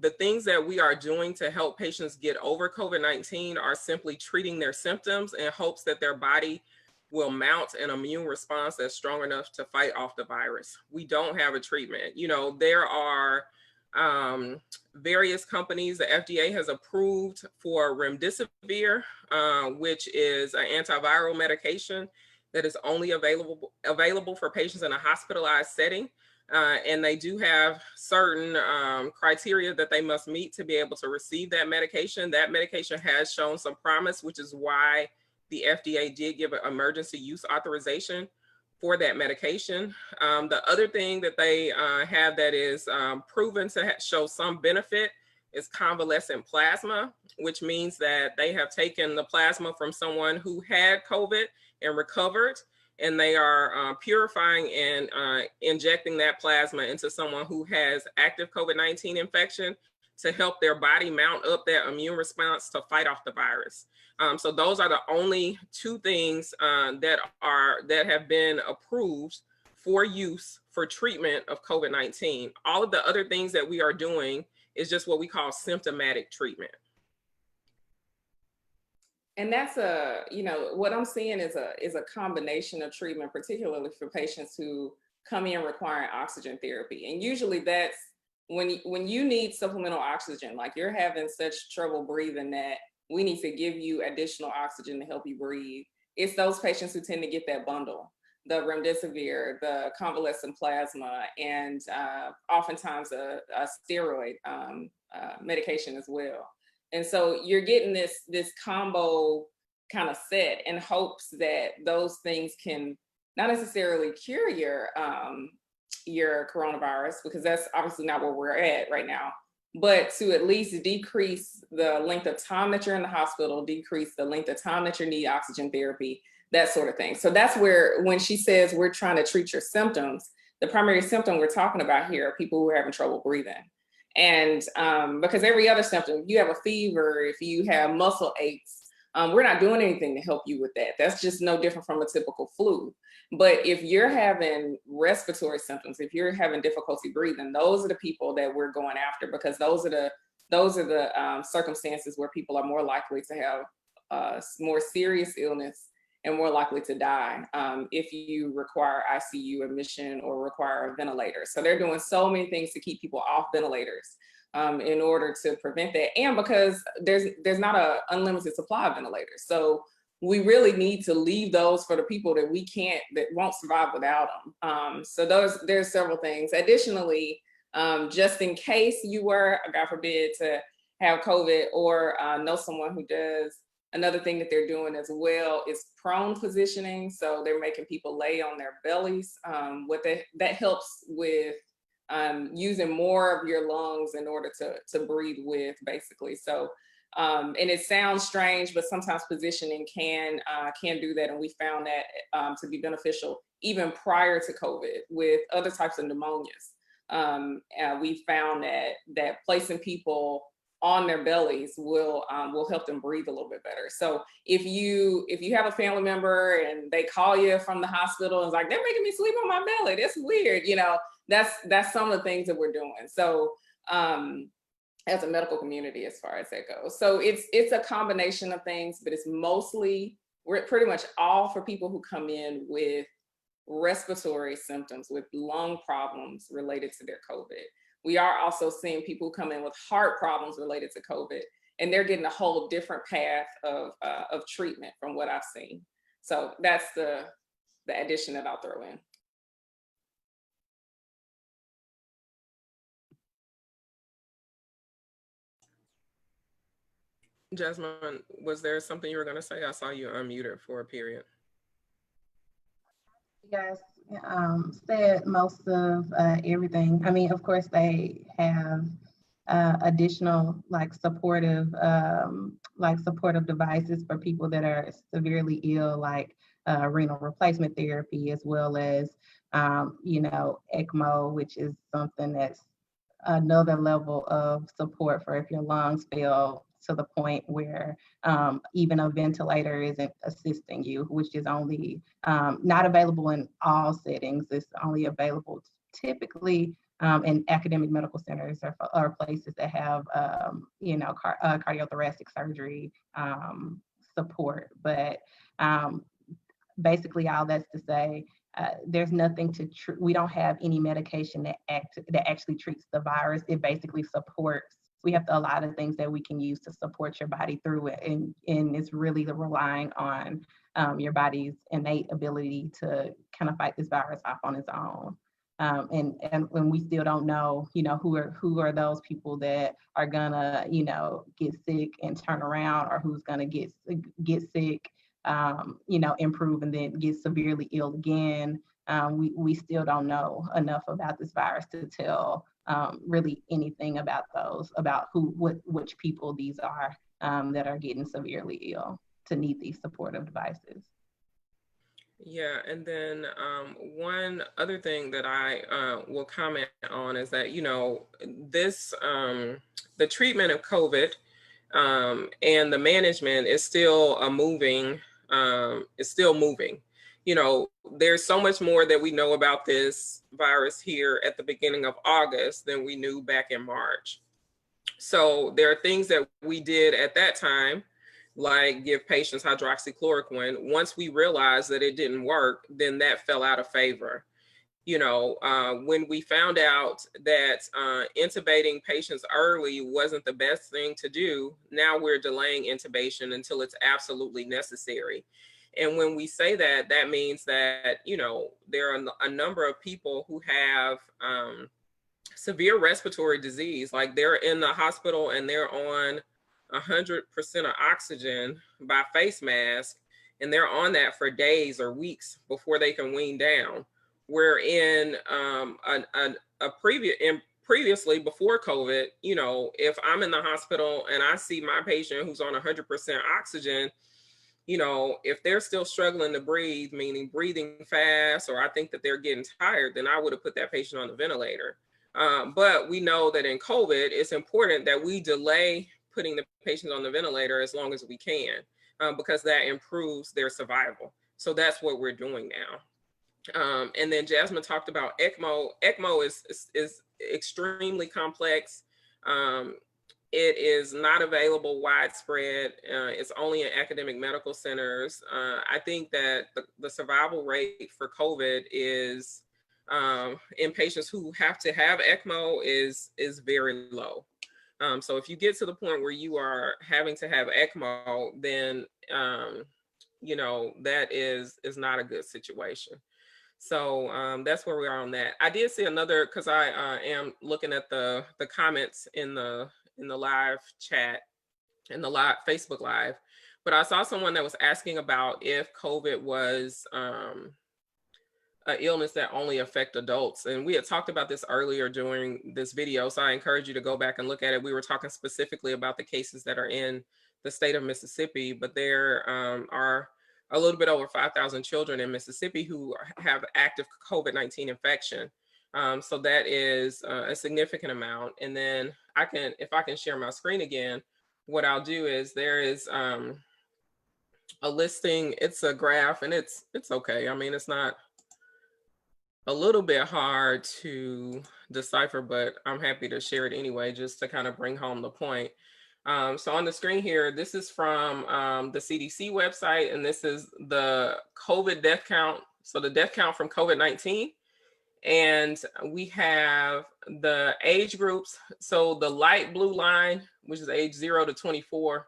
[SPEAKER 2] The things that we are doing to help patients get over COVID-19 are simply treating their symptoms in hopes that their body will mount an immune response that's strong enough to fight off the virus. We don't have a treatment. There are various companies the FDA has approved for remdesivir, which is an antiviral medication that is only available for patients in a hospitalized setting. And they do have certain criteria that they must meet to be able to receive that medication. That medication has shown some promise, which is why the FDA did give an emergency use authorization for that medication. The other thing that they have that is proven to show some benefit is convalescent plasma, which means that they have taken the plasma from someone who had COVID and recovered, and they are purifying and injecting that plasma into someone who has active COVID-19 infection to help their body mount up that immune response to fight off the virus. So those are the only two things that have been approved for use for treatment of COVID-19. All of the other things that we are doing is just what we call symptomatic treatment.
[SPEAKER 3] And that's what I'm seeing is a combination of treatment, particularly for patients who come in requiring oxygen therapy. And usually that's when you need supplemental oxygen, like you're having such trouble breathing that we need to give you additional oxygen to help you breathe. It's those patients who tend to get that bundle, the remdesivir, the convalescent plasma, and oftentimes a steroid medication as well. And so you're getting this combo kind of set in hopes that those things can not necessarily cure your coronavirus, because that's obviously not where we're at right now, but to at least decrease the length of time that you're in the hospital, decrease the length of time that you need oxygen therapy, that sort of thing. So that's where, when she says we're trying to treat your symptoms, the primary symptom we're talking about here are people who are having trouble breathing. And because every other symptom, you have a fever, if you have muscle aches, we're not doing anything to help you with that. That's just no different from a typical flu. But if you're having respiratory symptoms, if you're having difficulty breathing, those are the people that we're going after, because those are the circumstances where people are more likely to have more serious illness and more likely to die if you require ICU admission or require a ventilator. So they're doing so many things to keep people off ventilators in order to prevent that. And because there's not an unlimited supply of ventilators. So we really need to leave those for the people that that won't survive without them. So there's several things. Additionally, just in case you were, God forbid, to have COVID or know someone who does, another thing that they're doing as well is prone positioning. So they're making people lay on their bellies. That helps with using more of your lungs in order to breathe with, basically. So, and it sounds strange, but sometimes positioning can do that. And we found that to be beneficial even prior to COVID with other types of pneumonias. We found that placing people on their bellies will help them breathe a little bit better. So if you have a family member and they call you from the hospital and it's like, they're making me sleep on my belly, that's weird, that's some of the things that we're doing. So as a medical community, as far as that goes. So it's a combination of things, but it's mostly, we're pretty much all for people who come in with respiratory symptoms, with lung problems related to their COVID. We are also seeing people come in with heart problems related to COVID, and they're getting a whole different path of treatment from what I've seen. So that's the addition that I'll throw in.
[SPEAKER 2] Jasmine, was there something you were going to say? I saw you unmuted for a period.
[SPEAKER 4] You guys said most of everything. I mean, of course, they have additional supportive devices for people that are severely ill, like renal replacement therapy, as well as ECMO, which is something that's another level of support for if your lungs fail to the point where even a ventilator isn't assisting you, which is only not available in all settings. It's only available typically in academic medical centers or places that have, cardiothoracic surgery support. But basically all that's to say, there's nothing we don't have any medication that actually treats the virus. It basically supports. We have a lot of things that we can use to support your body through it. And it's really relying on your body's innate ability to kind of fight this virus off on its own. And when we still don't know, who are those people that are gonna, get sick and turn around, or who's gonna get sick, improve and then get severely ill again. We still don't know enough about this virus to tell really anything about which people these are that are getting severely ill to need these supportive devices.
[SPEAKER 2] Yeah, and then one other thing that I will comment on is that, this, the treatment of COVID and the management is still moving. There's so much more that we know about this virus here at the beginning of August than we knew back in March. So there are things that we did at that time, like give patients hydroxychloroquine. Once we realized that it didn't work, then that fell out of favor. When we found out that intubating patients early wasn't the best thing to do, now we're delaying intubation until it's absolutely necessary. And when we say that, that means that, there are a number of people who have severe respiratory disease, like they're in the hospital and they're on 100% of oxygen by face mask, and they're on that for days or weeks before they can wean down. Where in previously before COVID, if I'm in the hospital and I see my patient who's on 100% oxygen, if they're still struggling to breathe, meaning breathing fast, or I think that they're getting tired, then I would have put that patient on the ventilator. But we know that in COVID, it's important that we delay putting the patients on the ventilator as long as we can. because that improves their survival. So that's what we're doing now. And then Jasmine talked about ECMO. ECMO is extremely complex. It is not available widespread. It's only in academic medical centers. I think that the survival rate for COVID is in patients who have to have ECMO is very low. So if you get to the point where you are having to have ECMO, then you know that is not a good situation. So that's where we are on that. I did see another, because I am looking at the comments in the live chat, in the live Facebook Live, but I saw someone that was asking about if COVID was an illness that only affect adults. And we had talked about this earlier during this video, so I encourage you to go back and look at it. We were talking specifically about the cases that are in the state of Mississippi, but there are a little bit over 5,000 children in Mississippi who have active COVID-19 infection. So that is a significant amount. And then if I can share my screen again, what I'll do is there is a listing. It's a graph, and it's okay. I mean, it's not a little bit hard to decipher, but I'm happy to share it anyway, just to kind of bring home the point. So on the screen here, this is from the CDC website, and this is the COVID death count. So the death count from COVID-19. And we have the age groups. So the light blue line, which is age 0 to 24,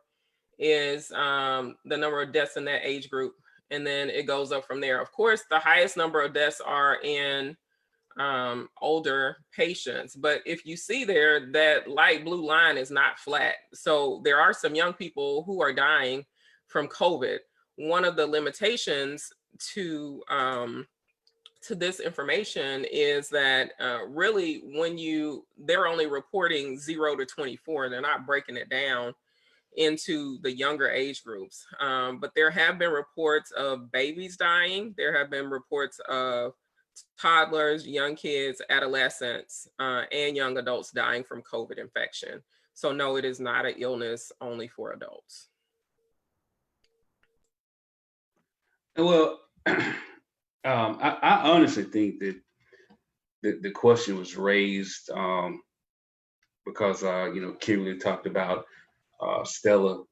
[SPEAKER 2] is the number of deaths in that age group. And then it goes up from there. Of course, the highest number of deaths are in older patients. But if you see there, that light blue line is not flat. So there are some young people who are dying from COVID. One of the limitations to this information is that really they're only reporting 0 to 24. They're not breaking it down into the younger age groups. But there have been reports of babies dying. There have been reports of toddlers, young kids, adolescents, and young adults dying from COVID infection. So no, it is not an illness only for adults.
[SPEAKER 1] Well, I honestly think that the question was raised because Kimberly talked about Stella,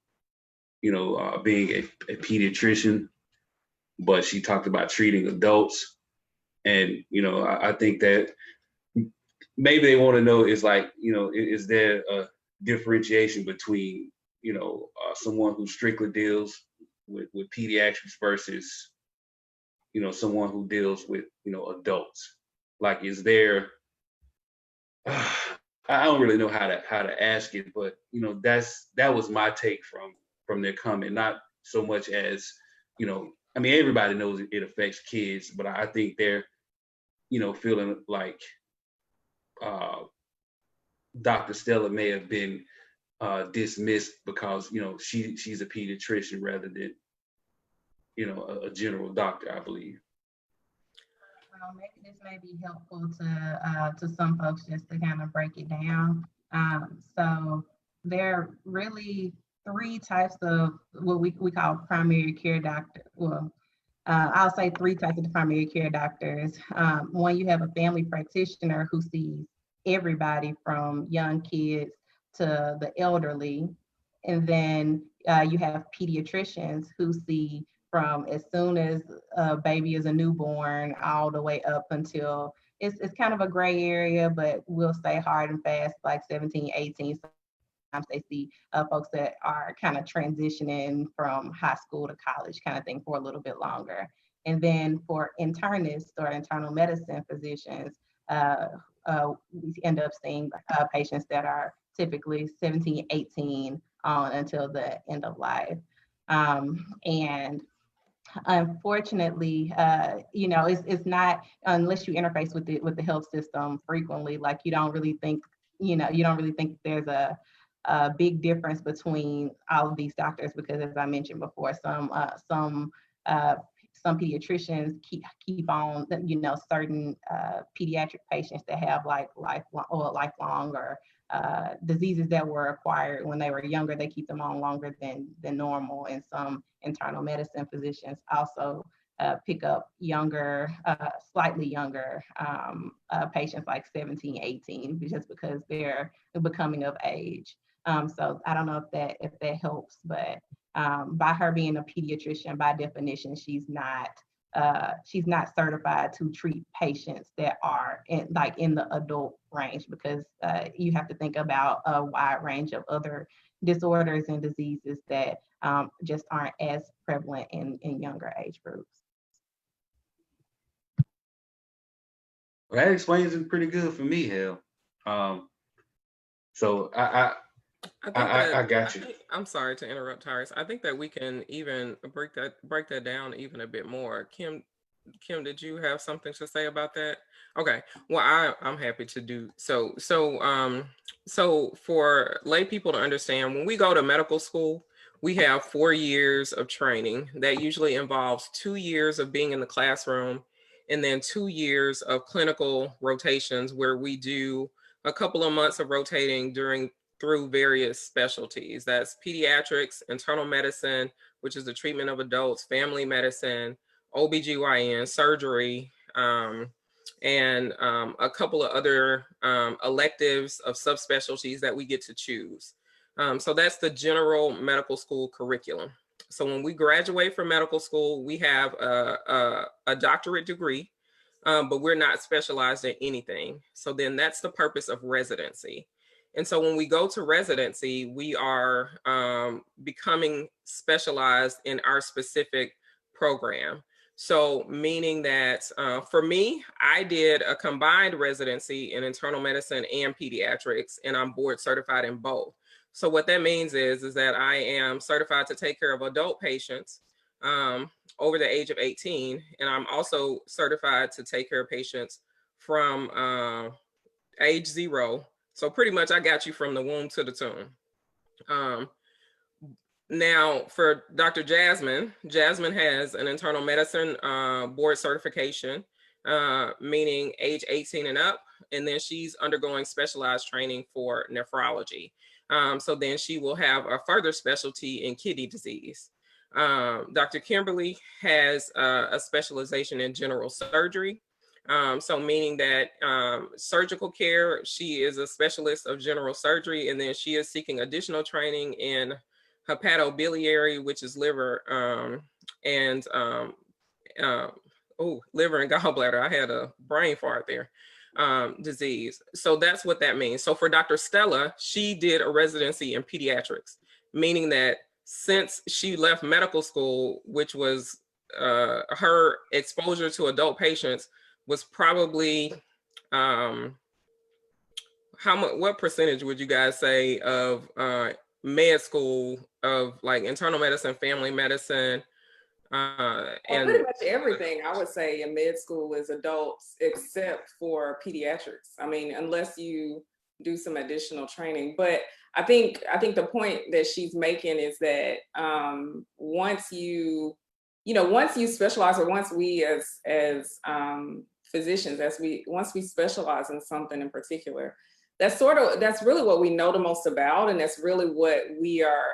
[SPEAKER 1] being a pediatrician, but she talked about treating adults, and I think that maybe they want to know is is there a differentiation between someone who strictly deals with pediatrics versus someone who deals with adults. Like, is there I don't really know how to ask it, but that was my take from their comment. Not so much as I mean, everybody knows it affects kids, but I think they're feeling like Dr. Stella may have been dismissed because she's a pediatrician rather than a general doctor, I believe.
[SPEAKER 4] Maybe this may be helpful to some folks just to kind of break it down. So there are really three types of what we call primary care doctor. Well, I'll say three types of primary care doctors. One, you have a family practitioner who sees everybody from young kids to the elderly. And then you have pediatricians who see from as soon as a baby is a newborn all the way up until it's kind of a gray area, but we'll say hard and fast, like 17, 18. Sometimes they see folks that are kind of transitioning from high school to college kind of thing for a little bit longer. And then for internists or internal medicine physicians, we end up seeing patients that are typically 17, 18 on until the end of life. And unfortunately, it's not, unless you interface with the health system frequently, like you don't really think there's a big difference between all of these doctors, because as I mentioned before, some some pediatricians keep on, you know, certain pediatric patients that have like lifelong or diseases that were acquired when they were younger. They keep them on longer than normal. And some internal medicine physicians also pick up younger, slightly younger patients like 17, 18, just because they're becoming of age. So I don't know if that helps, but by her being a pediatrician, by definition, she's not certified to treat patients that are in the adult range, because you have to think about a wide range of other disorders and diseases that just aren't as prevalent in younger age groups.
[SPEAKER 1] Well, that explains it pretty good for me, Hal. So I got you.
[SPEAKER 2] I'm sorry to interrupt, Tyrus. I think that we can even break that down even a bit more. Kim, did you have something to say about that? Okay. Well, I'm happy to do so. So for lay people to understand, when we go to medical school, we have 4 years of training that usually involves 2 years of being in the classroom, and then 2 years of clinical rotations where we do a couple of months of rotating through various specialties. That's pediatrics, internal medicine, which is the treatment of adults, family medicine, OBGYN, surgery, and a couple of other electives of subspecialties that we get to choose. So that's the general medical school curriculum. So when we graduate from medical school, we have a doctorate degree, but we're not specialized in anything. So then that's the purpose of residency. And so when we go to residency, we are becoming specialized in our specific program. So meaning that for me, I did a combined residency in internal medicine and pediatrics, and I'm board certified in both. So what that means is that I am certified to take care of adult patients over the age of 18, and I'm also certified to take care of patients from age 0. So pretty much I got you from the womb to the tomb. Now for Dr. Jasmine has an internal medicine board certification, meaning age 18 and up, and then she's undergoing specialized training for nephrology. So then she will have a further specialty in kidney disease. Dr. Kimberly has a specialization in general surgery. So meaning that surgical care, she is a specialist of general surgery, and then she is seeking additional training in hepatobiliary, which is liver and liver and gallbladder. I had a brain fart there. Disease. So that's what that means. So for Dr. Stella, she did a residency in pediatrics, meaning that since she left medical school, which was her exposure to adult patients was probably what percentage would you guys say of med school of like internal medicine, family medicine,
[SPEAKER 3] and pretty much everything I would say in med school is adults except for pediatrics. I mean, unless you do some additional training. But I think the point that she's making is that once you specialize, or once we as physicians, once we specialize in something in particular, that's really what we know the most about, and that's really what we are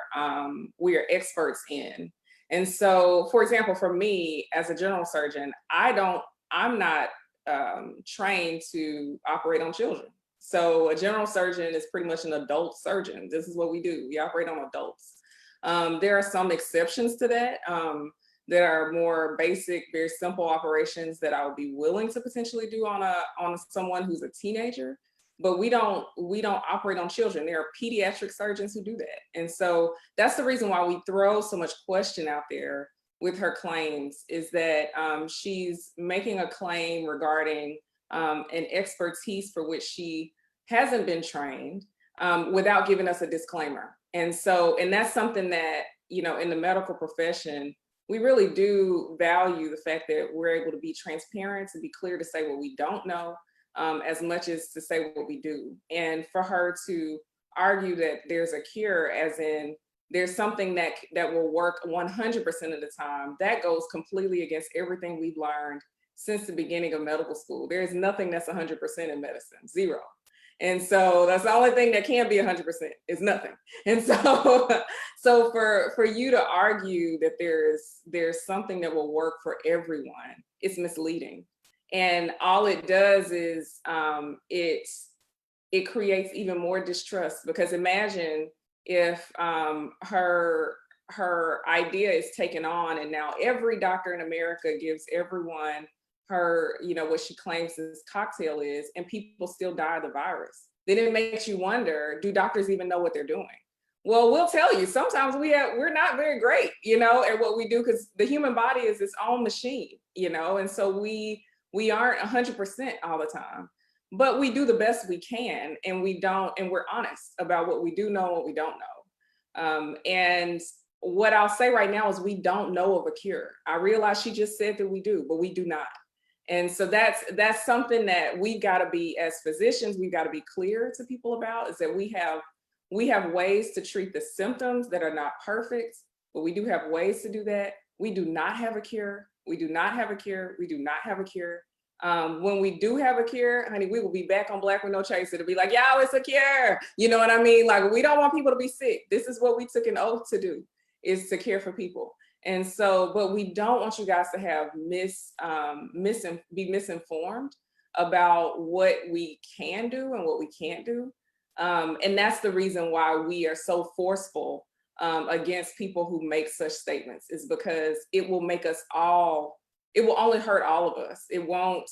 [SPEAKER 3] experts in. And so, for example, for me as a general surgeon, I'm not trained to operate on children. So a general surgeon is pretty much an adult surgeon. This is what we do. We operate on adults. There are some exceptions to that. There are more basic, very simple operations that I would be willing to potentially do on someone who's a teenager. But we don't operate on children. There are pediatric surgeons who do that. And so that's the reason why we throw so much question out there with her claims, is that she's making a claim regarding an expertise for which she hasn't been trained, without giving us a disclaimer. And that's something that, in the medical profession, we really do value the fact that we're able to be transparent, to be clear, to say what we don't know, as much as to say what we do. And for her to argue that there's a cure, as in there's something that will work 100% of the time, that goes completely against everything we've learned since the beginning of medical school. There's nothing that's 100% in medicine, zero. And so that's the only thing that can be 100% is nothing. And so, so for you to argue that there's something that will work for everyone, it's misleading. And all it does is it creates even more distrust, because imagine if her idea is taken on, and now every doctor in America gives everyone her, what she claims this cocktail is, and people still die of the virus. Then it makes you wonder, do doctors even know what they're doing? Well, we'll tell you, sometimes we're not very great, at what we do, because the human body is its own machine, and so we aren't 100% all the time, but we do the best we can, and we're honest about what we do know and what we don't know. And what I'll say right now is we don't know of a cure. I realize she just said that we do, but we do not. And so that's something that we got to be, as physicians, we've got to be clear to people about, is that we have ways to treat the symptoms that are not perfect, but we do have ways to do that. We do not have a cure. We do not have a cure. We do not have a cure. When we do have a cure, honey, we will be back on Black with No Chaser to be like, yo, it's a cure. You know what I mean? Like, we don't want people to be sick. This is what we took an oath to do, is to care for people. And so, but we don't want you guys to have be misinformed about what we can do and what we can't do. And that's the reason why we are so forceful against people who make such statements, is because it will make us all, it will only hurt all of us. It won't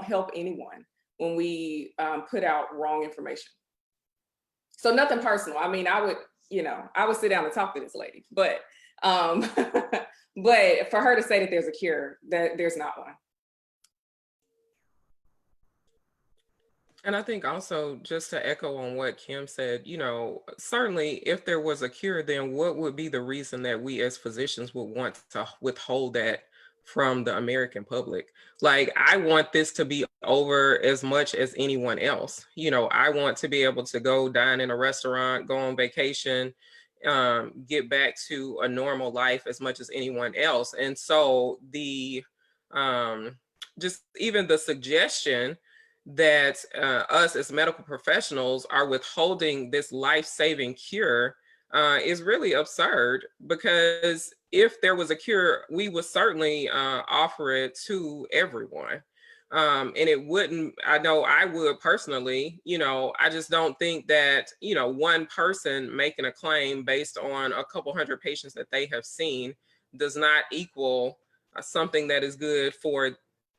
[SPEAKER 3] help anyone when we put out wrong information. So nothing personal. I mean, I would sit down and talk to this lady, but but for her to say that there's a cure, that there's not one.
[SPEAKER 2] And I think also, just to echo on what Kim said, certainly if there was a cure, then what would be the reason that we as physicians would want to withhold that from the American public? Like, I want this to be over as much as anyone else. I want to be able to go dine in a restaurant, go on vacation, get back to a normal life as much as anyone else. And so just even the suggestion that us as medical professionals are withholding this life-saving cure is really absurd, because if there was a cure, we would certainly offer it to everyone. And it wouldn't, I know I would personally, I just don't think that, one person making a claim based on a couple hundred patients that they have seen does not equal something that is good for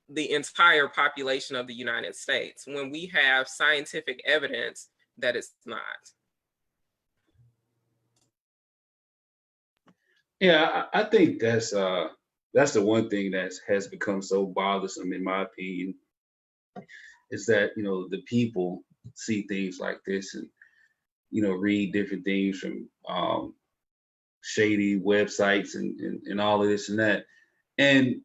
[SPEAKER 2] the entire population of the United States, when we have scientific evidence that it's not.
[SPEAKER 1] Yeah, I think that's the one thing that has become so bothersome, in my opinion, is that the people see things like this and read different things from shady websites and all of this and that, and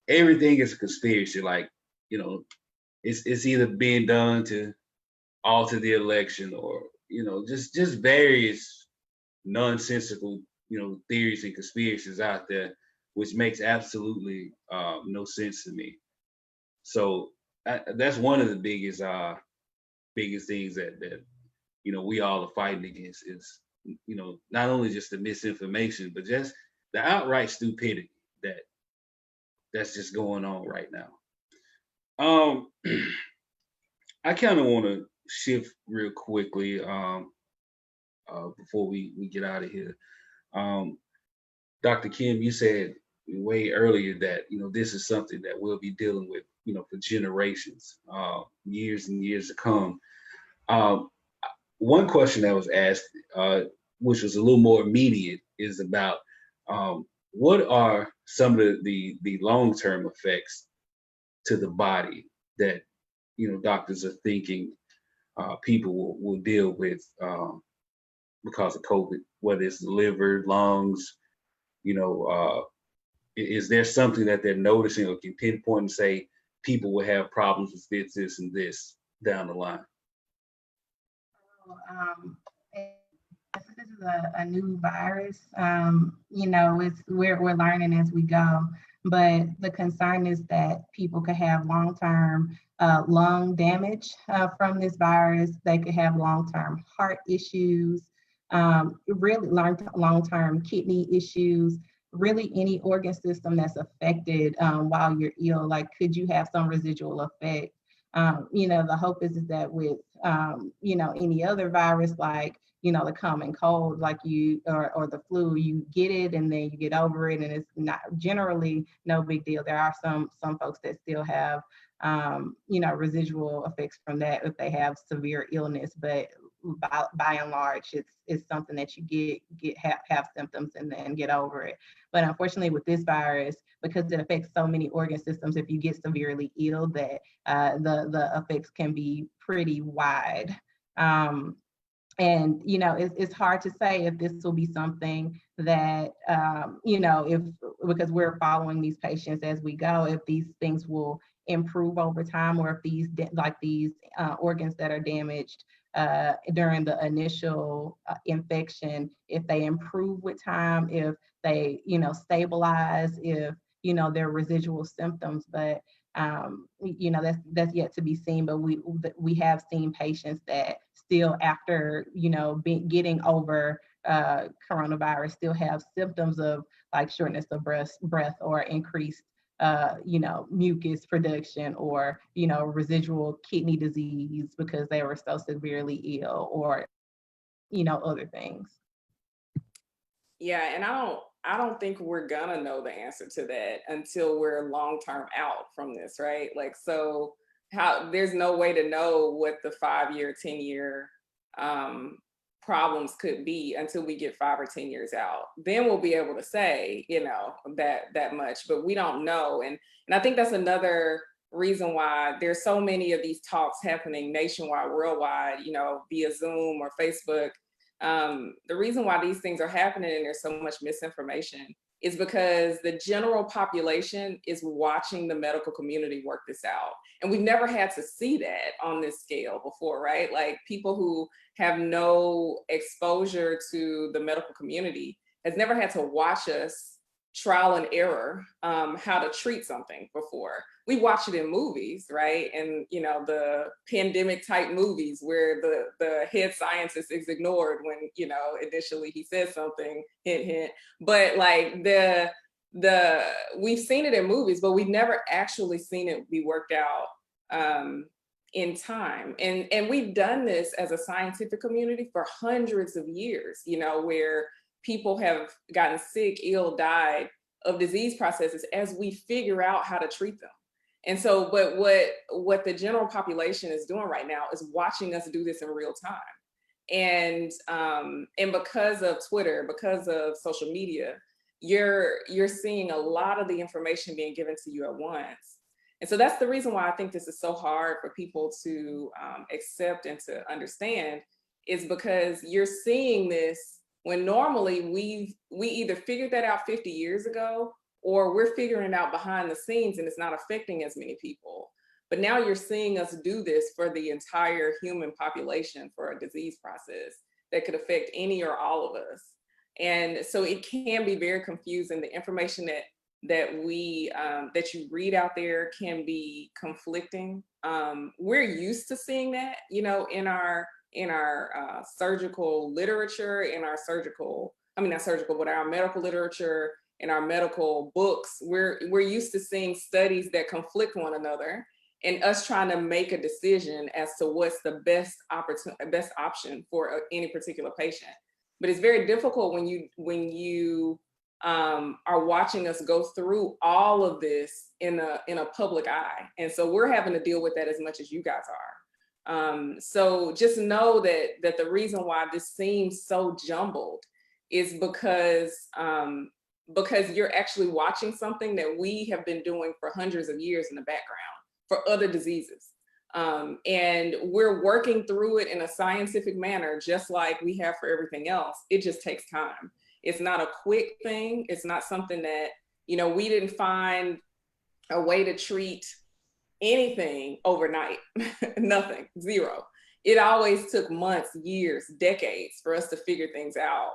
[SPEAKER 1] everything is a conspiracy. Like, it's either being done to alter the election, or just various nonsensical theories and conspiracies out there, which makes absolutely no sense to me. So that's one of the biggest things that we all are fighting against, is not only just the misinformation, but just the outright stupidity that's just going on right now. I kind of want to shift real quickly before we get out of here. Dr. Kim, you said way earlier that this is something that we'll be dealing with for generations, years and years to come. One question that was asked, which was a little more immediate, is about what are some of the long-term effects to the body that doctors are thinking people will deal with because of COVID, whether it's the liver, lungs, is there something that they're noticing or can pinpoint and say people will have problems with this, and this down the line?
[SPEAKER 4] This is a new virus. We're learning as we go, but the concern is that people could have long-term lung damage from this virus. They could have long-term heart issues, really long-term kidney issues, really any organ system that's affected while you're ill. Like, could you have some residual effect? The hope is that with, any other virus, like, the common cold, like or the flu, you get it and then you get over it, and it's not generally no big deal. There are some folks that still have, residual effects from that if they have severe illness, but by and large, it's something that you have symptoms and then get over it. But unfortunately, with this virus, because it affects so many organ systems, if you get severely ill, that the effects can be pretty wide. And it's hard to say if this will be something that if, because we're following these patients as we go, if these things will improve over time, or if these organs that are damaged during the initial infection, if they improve with time, if they stabilize, if there are residual symptoms. But that's yet to be seen. But we have seen patients that still, after getting over coronavirus, still have symptoms of like shortness of breath or increased mucus production, or residual kidney disease because they were so severely ill, or other things.
[SPEAKER 3] Yeah, and I don't think we're gonna know the answer to that until we're long term out from this, right? Like, so there's no way to know what the 5-year, 10-year problems could be until we get 5 or 10 years out. Then we'll be able to say, that much, but we don't know. And I think that's another reason why there's so many of these talks happening nationwide, worldwide, via Zoom or Facebook. The reason why these things are happening and there's so much misinformation is because the general population is watching the medical community work this out. And we've never had to see that on this scale before, right? Like, people who have no exposure to the medical community has never had to watch us trial and error how to treat something before. We watch it in movies, right? And the pandemic type movies where the head scientist is ignored when initially he says something, hint hint. But like we've seen it in movies, but we've never actually seen it be worked out in time. And we've done this as a scientific community for hundreds of years, where people have gotten sick, ill, died of disease processes as we figure out how to treat them. And so, but what the general population is doing right now is watching us do this in real time. And because of Twitter, because of social media, you're seeing a lot of the information being given to you at once. And so that's the reason why I think this is so hard for people to accept and to understand, is because you're seeing this when normally we either figured that out 50 years ago, or we're figuring it out behind the scenes and it's not affecting as many people. But now you're seeing us do this for the entire human population for a disease process that could affect any or all of us. And so it can be very confusing. The information that you read out there can be conflicting. We're used to seeing that, in our surgical literature, in our our medical literature, in our medical books. We're used to seeing studies that conflict one another, and us trying to make a decision as to what's the best option for any particular patient. But it's very difficult when you are watching us go through all of this in a public eye. And so we're having to deal with that as much as you guys are. So just know that the reason why this seems so jumbled is because you're actually watching something that we have been doing for hundreds of years in the background for other diseases. And we're working through it in a scientific manner, just like we have for everything else. It just takes time. It's not a quick thing. It's not something that, we didn't find a way to treat anything overnight. Nothing, zero. it always took months, years, decades for us to figure things out.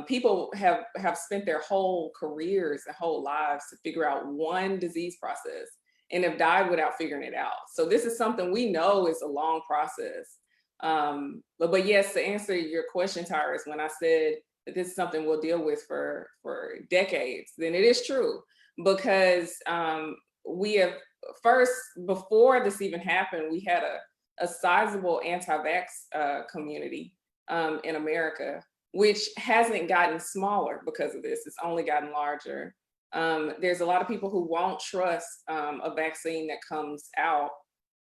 [SPEAKER 3] People have spent their whole careers and whole lives to figure out one disease process and have died without figuring it out. So this is something we know is a long process. But yes, to answer your question, Tyrus, when I said that this is something we'll deal with for decades, then it is true, because we have first, before this even happened, we had a sizable anti-vax community in America, which hasn't gotten smaller because of this. It's only gotten larger. There's a lot of people who won't trust a vaccine that comes out,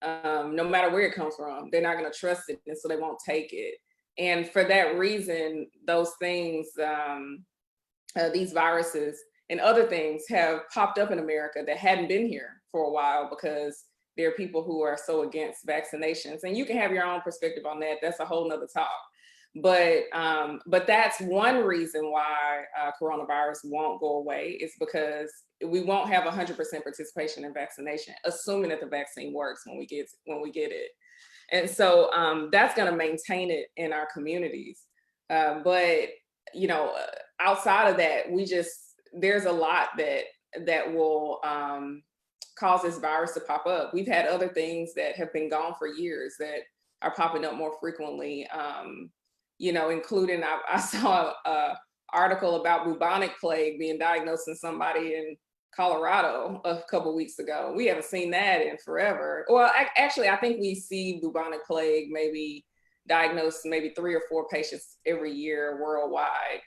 [SPEAKER 3] no matter where it comes from. They're not going to trust it, and so they won't take it. And for that reason, those things, these viruses and other things have popped up in America that hadn't been here for a while, because there are people who are so against vaccinations. And you can have your own perspective on that. That's a whole nother talk. But that's one reason why coronavirus won't go away, is because we won't have 100% participation in vaccination, assuming that the vaccine works when we get it. And so that's going to maintain it in our communities. But you know, outside of that, there's a lot that will cause this virus to pop up. We've had other things that have been gone for years that are popping up more frequently. You know, including I saw an article about bubonic plague being diagnosed in somebody in Colorado a couple weeks ago. We haven't seen that in forever. Well, actually, I think we see bubonic plague maybe diagnosed maybe 3 or 4 patients every year worldwide.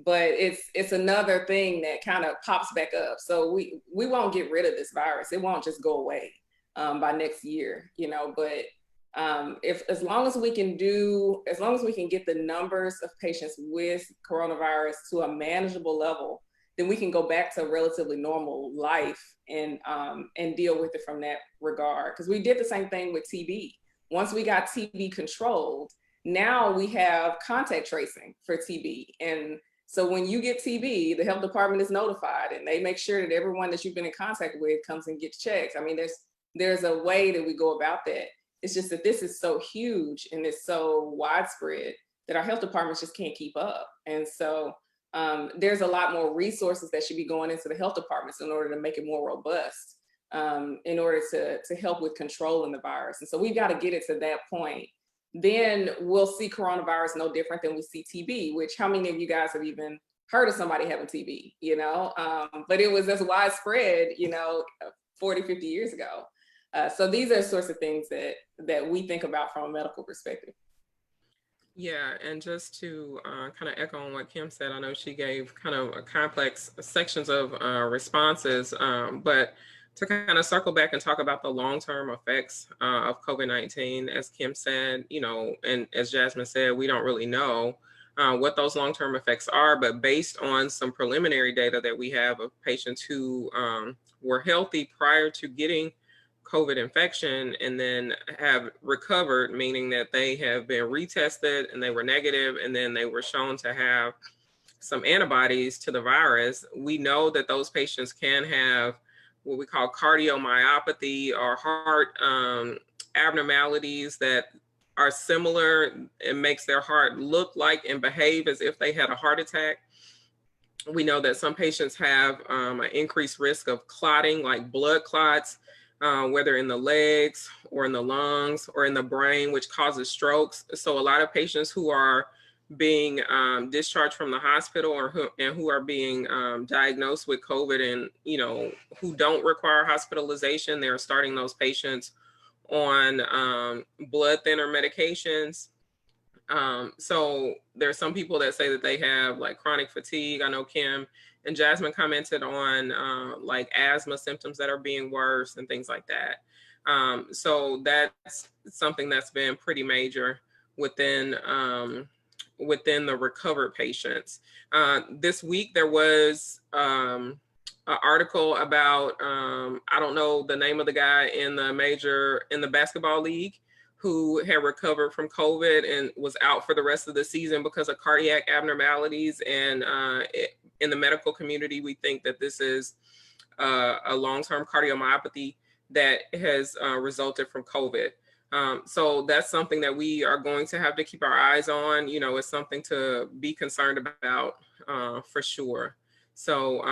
[SPEAKER 3] But it's another thing that kind of pops back up. So we won't get rid of this virus. It won't just go away by next year, you know. But as long as we can get the numbers of patients with coronavirus to a manageable level, then we can go back to a relatively normal life and deal with it from that regard. Because we did the same thing with TB. Once we got TB controlled, now we have contact tracing for TB. And so when you get TB, the health department is notified, and they make sure that everyone that you've been in contact with comes and gets checked. I mean, there's a way that we go about that. It's just that this is so huge and it's so widespread that our health departments just can't keep up. And so there's a lot more resources that should be going into the health departments in order to make it more robust, in order to help with controlling the virus. And so we've got to get it to that point. Then we'll see coronavirus no different than we see TB, which how many of you guys have even heard of somebody having TB, you know? But it was as widespread, you know, 40, 50 years ago. So these are sorts of things that we think about from a medical perspective.
[SPEAKER 2] Yeah, and just to kind of echo on what Kim said, I know she gave kind of a complex sections of responses, but to kind of circle back and talk about the long-term effects of COVID-19, as Kim said, you know, and as Jasmine said, we don't really know what those long-term effects are, but based on some preliminary data that we have of patients who were healthy prior to getting COVID infection and then have recovered, meaning that they have been retested and they were negative, and then they were shown to have some antibodies to the virus, we know that those patients can have what we call cardiomyopathy or heart abnormalities that are similar. It makes their heart look like and behave as if they had a heart attack. We know that some patients have an increased risk of clotting, like blood clots, whether in the legs or in the lungs or in the brain, which causes strokes. So a lot of patients who are being discharged from the hospital and who are being diagnosed with COVID and, you know, who don't require hospitalization, they're starting those patients on blood thinner medications. So there's some people that say that they have like chronic fatigue. I know Kim and Jasmine commented on like asthma symptoms that are being worse and things like that. So that's something that's been pretty major within the recovered patients. This week there was an article about I don't know the name of the guy in the basketball league who had recovered from COVID and was out for the rest of the season because of cardiac abnormalities. And in the medical community, we think that this is a long-term cardiomyopathy that has resulted from COVID. So that's something that we are going to have to keep our eyes on. You know, it's something to be concerned about for sure. So,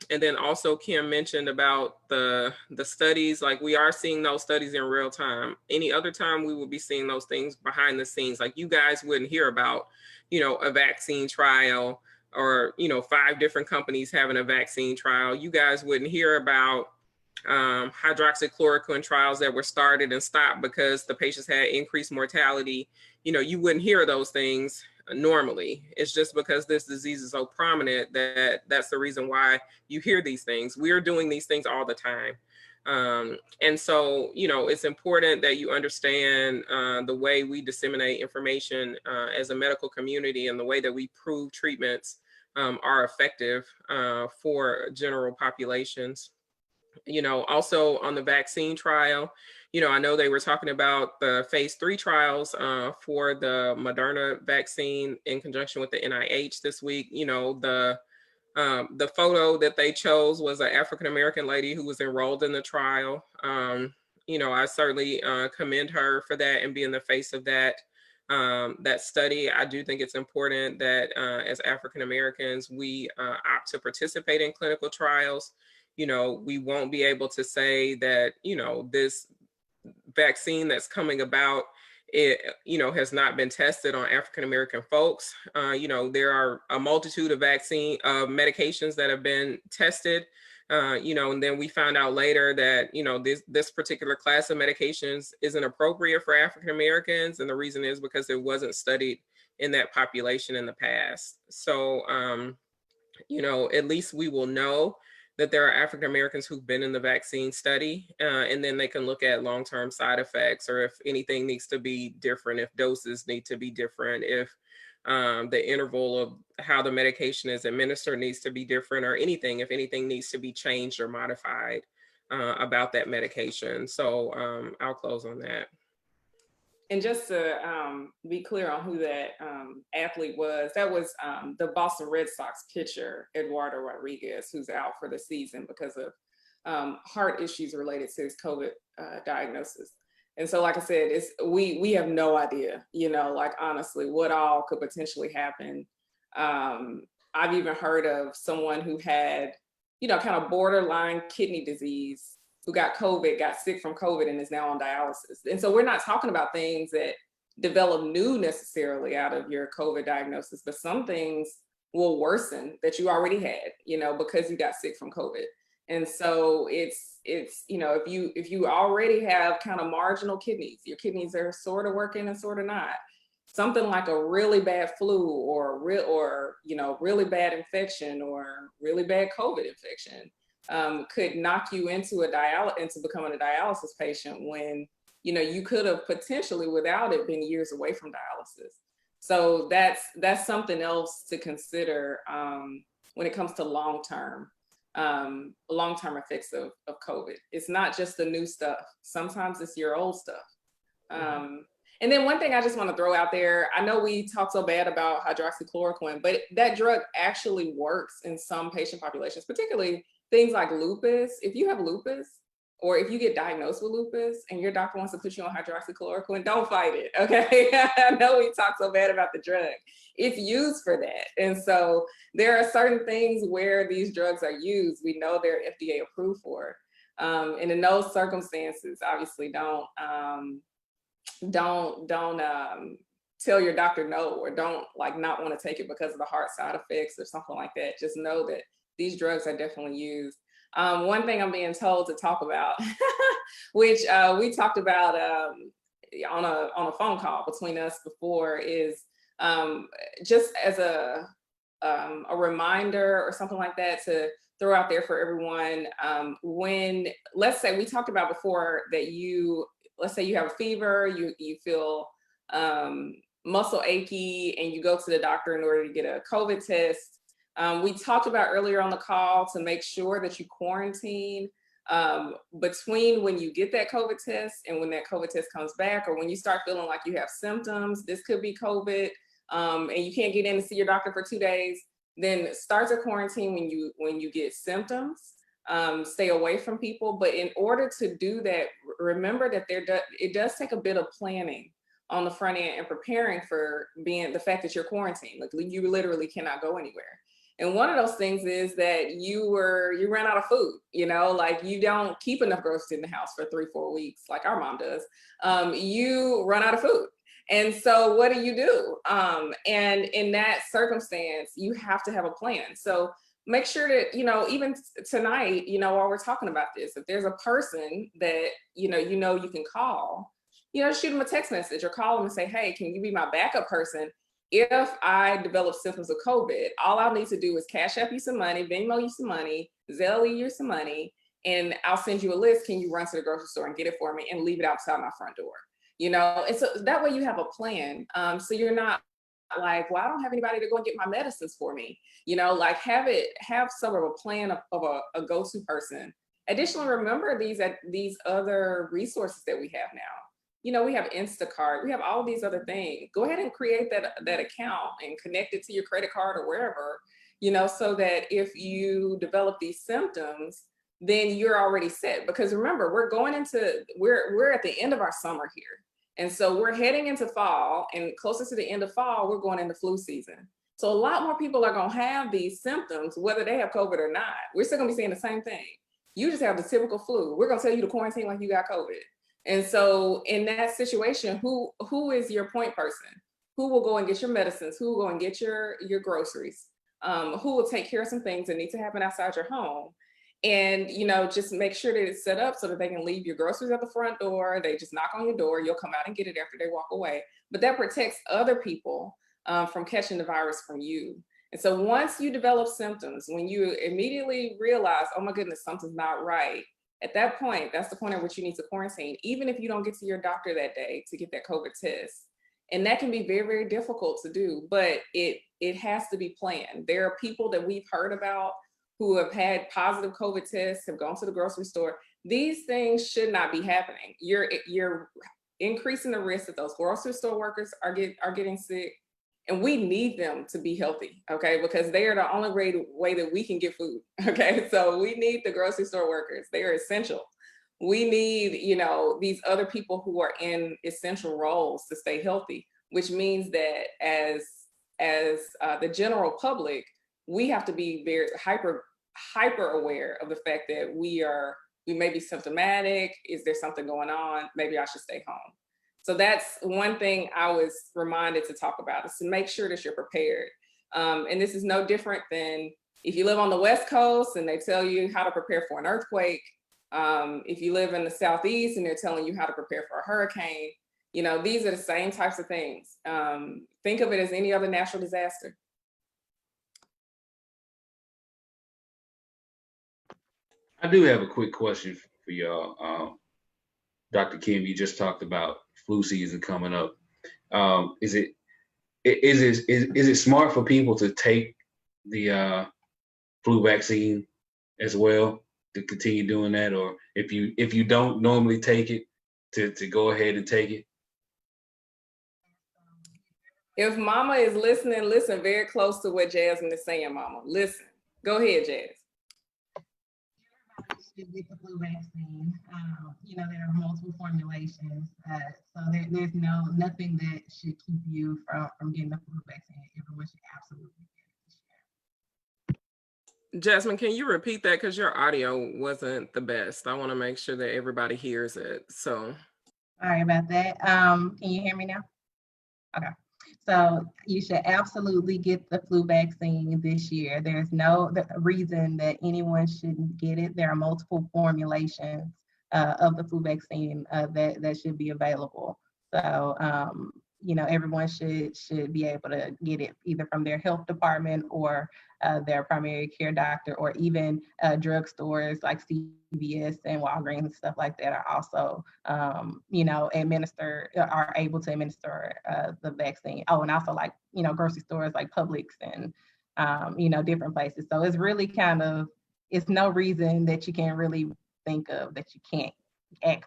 [SPEAKER 2] and then also Kim mentioned about the studies, like we are seeing those studies in real time. Any other time we will be seeing those things behind the scenes, like you guys wouldn't hear about, you know, a vaccine trial or, you know, 5 different companies having a vaccine trial. You guys wouldn't hear about hydroxychloroquine trials that were started and stopped because the patients had increased mortality. You know, you wouldn't hear those things normally. It's just because this disease is so prominent that that's the reason why you hear these things. We're doing these things all the time. And so, you know, it's important that you understand the way we disseminate information as a medical community and the way that we prove treatments are effective for general populations. You know, also on the vaccine trial, you know, I know they were talking about the phase 3 trials for the Moderna vaccine in conjunction with the NIH this week. You know, the photo that they chose was an African-American lady who was enrolled in the trial. You know, I certainly commend her for that and being the face of that that study. I do think it's important that as African-Americans, we opt to participate in clinical trials. You know, we won't be able to say that, you know, this vaccine that's coming about, it, you know, has not been tested on African-American folks. You know, there are a multitude of medications that have been tested, you know, and then we found out later that, you know, this particular class of medications isn't appropriate for African-Americans. And the reason is because it wasn't studied in that population in the past. So, you know, at least we will know that there are African Americans who've been in the vaccine study, and then they can look at long-term side effects, or if anything needs to be different, if doses need to be different, if the interval of how the medication is administered needs to be different, or anything, if anything needs to be changed or modified about that medication. So I'll close on that.
[SPEAKER 3] And just to be clear on who that athlete was, that was the Boston Red Sox pitcher, Eduardo Rodriguez, who's out for the season because of heart issues related to his COVID diagnosis. And so, like I said, we have no idea, you know, like honestly, what all could potentially happen. I've even heard of someone who had, you know, kind of borderline kidney disease, who got COVID, got sick from COVID, and is now on dialysis. And so we're not talking about things that develop new necessarily out of your COVID diagnosis, but some things will worsen that you already had, you know, because you got sick from COVID. And so it's you know, if you already have kind of marginal kidneys, your kidneys are sort of working and sort of not. Something like a really bad flu or you know, really bad infection or really bad COVID infection could knock you into becoming a dialysis patient when, you know, you could have potentially without it been years away from dialysis. So that's something else to consider when it comes to long-term effects of COVID. It's not just the new stuff. Sometimes it's your old stuff. And then one thing I just want to throw out there, I know we talk so bad about hydroxychloroquine, but that drug actually works in some patient populations, particularly things like lupus. If you have lupus, or if you get diagnosed with lupus and your doctor wants to put you on hydroxychloroquine, don't fight it, okay? I know we talk so bad about the drug. It's used for that. And so there are certain things where these drugs are used, we know they're FDA approved for. And in those circumstances, obviously don't tell your doctor no, or don't like not want to take it because of the heart side effects or something like that. Just know that these drugs are definitely used. One thing I'm being told to talk about, which we talked about on a phone call between us before, is just as a reminder or something like that to throw out there for everyone. When, let's say, we talked about before that let's say you have a fever, you feel muscle achy, and you go to the doctor in order to get a COVID test. We talked about earlier on the call to make sure that you quarantine between when you get that COVID test and when that COVID test comes back, or when you start feeling like you have symptoms, this could be COVID, and you can't get in to see your doctor for 2 days, then start to quarantine when you get symptoms. stay away from people. But in order to do that, remember that it does take a bit of planning on the front end and preparing for being the fact that you're quarantined. Like you literally cannot go anywhere. And one of those things is that you ran out of food, like you don't keep enough groceries in the house for 3-4 weeks, like our mom does. You run out of food. And so what do? And in that circumstance, you have to have a plan. So make sure that, even tonight, while we're talking about this, if there's a person that, you can call, shoot them a text message or call them and say, hey, can you be my backup person? If I develop symptoms of COVID, all I'll need to do is Cash App you some money, Venmo you some money, Zelle you some money, and I'll send you a list. Can you run to the grocery store and get it for me and leave it outside my front door? And so that way you have a plan. So you're not like, well, I don't have anybody to go and get my medicines for me. Like have sort of a plan of a go-to person. Additionally, remember these other resources that we have now. We have Instacart, we have all these other things. Go ahead and create that account and connect it to your credit card or wherever, so that if you develop these symptoms, then you're already set. Because remember, we're at the end of our summer here. And so we're heading into fall, and closer to the end of fall, we're going into flu season. So a lot more people are gonna have these symptoms, whether they have COVID or not. We're still gonna be saying the same thing. You just have the typical flu. We're gonna tell you to quarantine like you got COVID. And so in that situation, who is your point person? Who will go and get your medicines? Who will go and get your groceries? Who will take care of some things that need to happen outside your home? And, just make sure that it's set up so that they can leave your groceries at the front door. They just knock on your door. You'll come out and get it after they walk away. But that protects other people from catching the virus from you. And so once you develop symptoms, when you immediately realize, oh my goodness, something's not right, at that point, that's the point at which you need to quarantine, even if you don't get to your doctor that day to get that COVID test. And that can be very, very difficult to do, but it has to be planned. There are people that we've heard about who have had positive COVID tests, have gone to the grocery store. These things should not be happening. You're increasing the risk that those grocery store workers are getting sick. And we need them to be healthy, okay? Because they are the only way that we can get food, okay? So we need the grocery store workers. They are essential. We need, these other people who are in essential roles to stay healthy, which means that as the general public, we have to be very hyper aware of the fact that we may be symptomatic. Is there something going on? Maybe I should stay home. So that's one thing I was reminded to talk about, is to make sure that you're prepared. And this is no different than if you live on the West Coast and they tell you how to prepare for an earthquake. If you live in the Southeast and they're telling you how to prepare for a hurricane, these are the same types of things. Think of it as any other natural disaster.
[SPEAKER 1] I do have a quick question for y'all. Dr. Kim, you just talked about flu season coming up. Is it smart for people to take the flu vaccine as well, to continue doing that, or if you don't normally take it, to go ahead and take it?
[SPEAKER 3] If Mama is listening, listen very close to what Jasmine is saying, Mama. Listen. Go ahead, Jazz.
[SPEAKER 4] Should get the flu vaccine. There are multiple formulations, so there's nothing that should keep you from getting the flu vaccine. Everyone should absolutely get it this year.
[SPEAKER 2] Jasmine, can you repeat that, because your audio wasn't the best? I want to make sure that everybody hears it. So
[SPEAKER 4] sorry about that. Can you hear me now? Okay. So you should absolutely get the flu vaccine this year. There's no reason that anyone shouldn't get it. There are multiple formulations of the flu vaccine that should be available. So, everyone should be able to get it either from their health department or their primary care doctor, or even drugstores like CVS and Walgreens and stuff like that are also, are able to administer the vaccine. Oh, and also like, grocery stores like Publix and, different places. So it's really it's no reason that you can really think of that you can't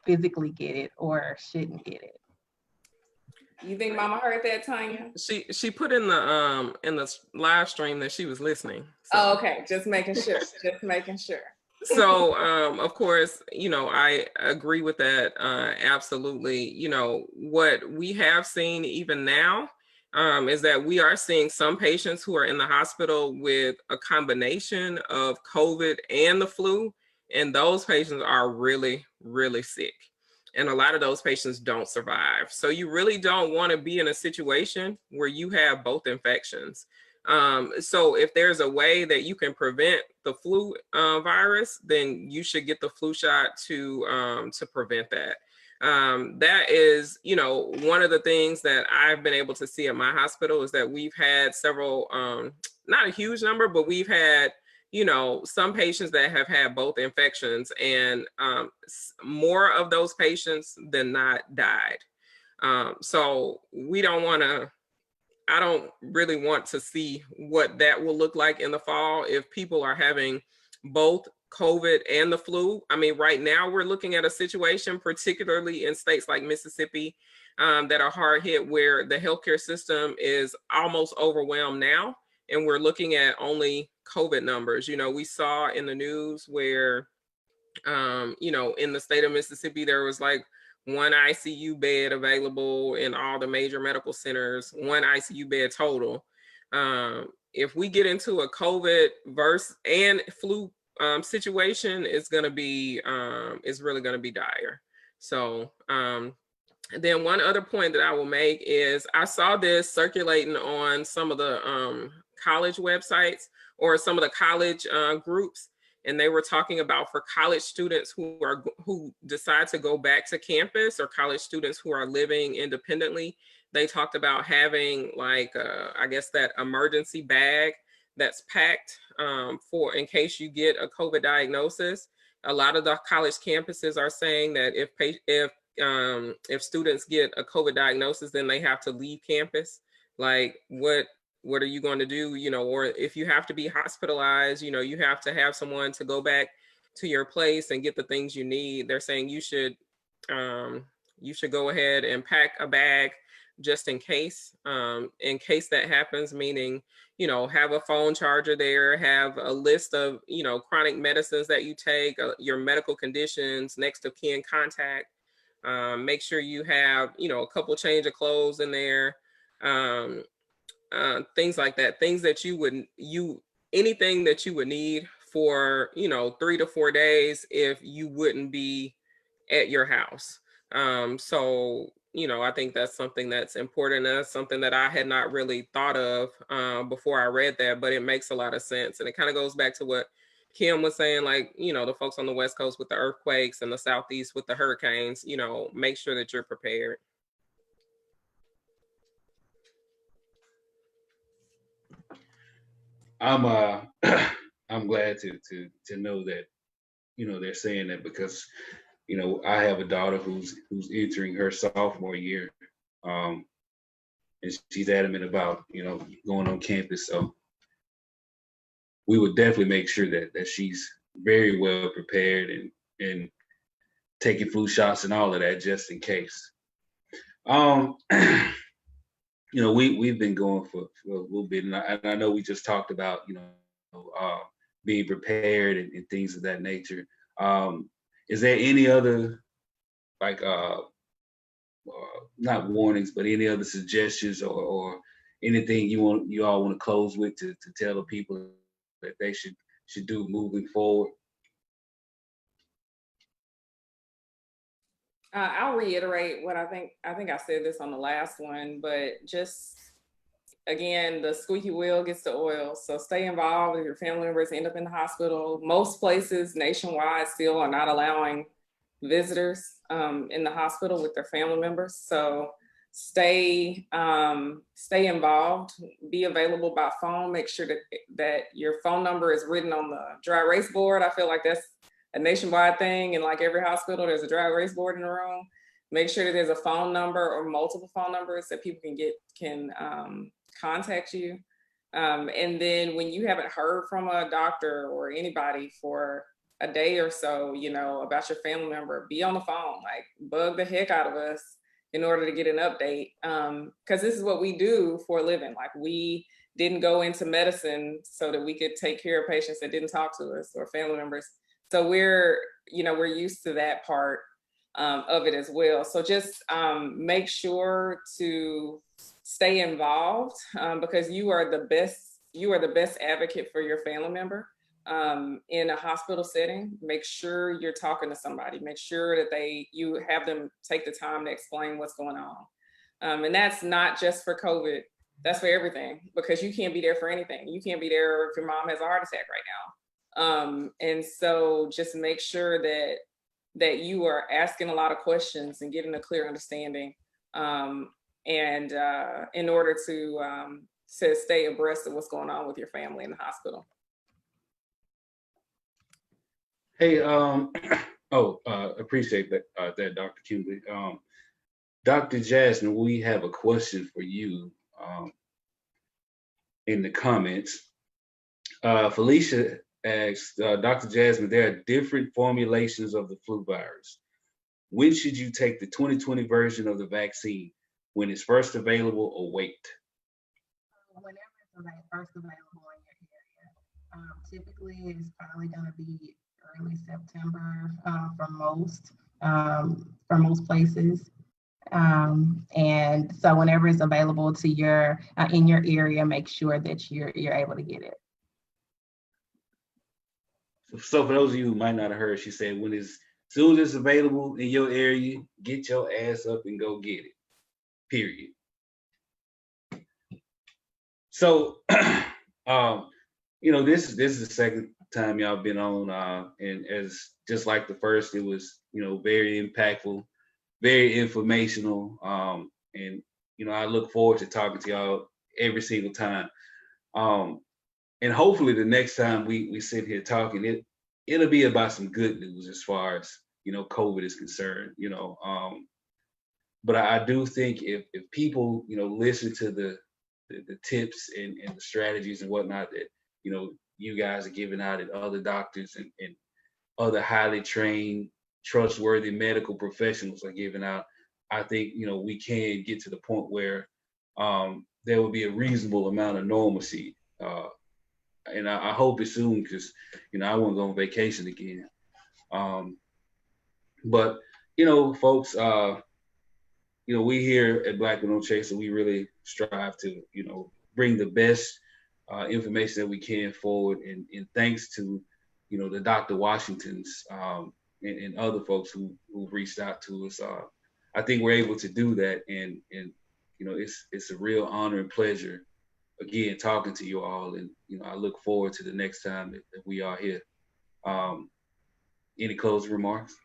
[SPEAKER 4] physically get it or shouldn't get it.
[SPEAKER 3] You think Mama heard that, Tanya?
[SPEAKER 2] She put in the live stream that she was listening. So.
[SPEAKER 3] Oh, okay. Just making sure. Just making sure.
[SPEAKER 2] So, of course, I agree with that. Absolutely. What we have seen even now is that we are seeing some patients who are in the hospital with a combination of COVID and the flu, and those patients are really, really sick. And a lot of those patients don't survive. So you really don't want to be in a situation where you have both infections. So if there's a way that you can prevent the flu virus, then you should get the flu shot to prevent that. That is, one of the things that I've been able to see at my hospital is that we've had several, not a huge number, but we've had, some patients that have had both infections, and more of those patients than not died. So we don't want to, I don't really want to see what that will look like in the fall if people are having both COVID and the flu. I mean, right now we're looking at a situation, particularly in states like Mississippi, that are hard hit, where the healthcare system is almost overwhelmed now, and we're looking at only COVID numbers. We saw in the news where, in the state of Mississippi, there was like one ICU bed available in all the major medical centers, one ICU bed total. If we get into a COVID versus and flu situation, it's going to be, it's really going to be dire. So then one other point that I will make is I saw this circulating on some of the college websites or some of the college groups, and they were talking about for college students who decide to go back to campus, or college students who are living independently. They talked about having like I guess that emergency bag that's packed for in case you get a COVID diagnosis. A lot of the college campuses are saying that if students get a COVID diagnosis, then they have to leave campus. Like what are you going to do? Or if you have to be hospitalized, you have to have someone to go back to your place and get the things you need. They're saying you should go ahead and pack a bag just in case that happens, meaning, have a phone charger there, have a list of, chronic medicines that you take, your medical conditions, next of kin contact. Make sure you have, a couple change of clothes in there. Things like that, things that anything that you would need for 3 to 4 days if you wouldn't be at your house. So I think that's something that's important. That's something that I had not really thought of before I read that, but it makes a lot of sense. And it kind of goes back to what Kim was saying, like, the folks on the West Coast with the earthquakes and the Southeast with the hurricanes, make sure that you're prepared.
[SPEAKER 1] I'm I'm glad to know that they're saying that, because I have a daughter who's entering her sophomore year, and she's adamant about going on campus. So we would definitely make sure that she's very well prepared and taking flu shots and all of that just in case. We've been going for a little bit, and I know we just talked about being prepared and things of that nature. Is there any other, like not warnings, but any other suggestions or anything you all want to close with to tell the people that they should do moving forward?
[SPEAKER 3] I'll reiterate what I think I said this on the last one, but just again, the squeaky wheel gets the oil. So stay involved if your family members end up in the hospital. Most places nationwide still are not allowing visitors in the hospital with their family members. So stay involved, be available by phone, make sure that your phone number is written on the dry erase board. I feel like that's a nationwide thing, and like every hospital, there's a dry erase board in the room. Make sure that there's a phone number or multiple phone numbers that people can contact you. And then when you haven't heard from a doctor or anybody for a day or so, about your family member, be on the phone, like bug the heck out of us in order to get an update. Because this is what we do for a living. Like, we didn't go into medicine so that we could take care of patients that didn't talk to us or family members So we're used to that part of it as well. So just make sure to stay involved because you are the best advocate for your family member in a hospital setting. Make sure you're talking to somebody. Make sure that you have them take the time to explain what's going on. And that's not just for COVID. That's for everything, because you can't be there for anything. You can't be there if your mom has a heart attack right now. And so just make sure that you are asking a lot of questions and getting a clear understanding, and in order to stay abreast of what's going on with your family in the hospital.
[SPEAKER 1] Hey, appreciate that, Dr. Kimberly. Dr. Jasmine, we have a question for you in the comments. Felicia asks, Dr. Jasmine, there are different formulations of the flu virus. When should you take the 2020 version of the vaccine? When it's first available, or wait?
[SPEAKER 4] Whenever it's first available in your area. Typically, it's probably going to be early September for most places. And so whenever it's available to your in your area, make sure that you're able to get it.
[SPEAKER 1] So for those of you who might not have heard, she said when as soon as it's available in your area, get your ass up and go get it. Period. So this is the second time y'all been on, and as just like the first, it was very impactful, very informational, and I look forward to talking to y'all every single time, and hopefully the next time we sit here talking, it'll be about some good news as far as COVID is concerned, but I do think if people listen to the tips and the strategies and whatnot that you guys are giving out, and other doctors and other highly trained, trustworthy medical professionals are giving out, I think we can get to the point where there will be a reasonable amount of normalcy, and I hope it's soon, because I want to go on vacation again. But folks, we here at Black But No Chaser, we really strive to bring the best information that we can forward, and thanks to the Dr. Washingtons and other folks who've reached out to us. I think we're able to do that, and it's a real honor and pleasure again talking to you all, and I look forward to the next time that we are here. Any closing remarks?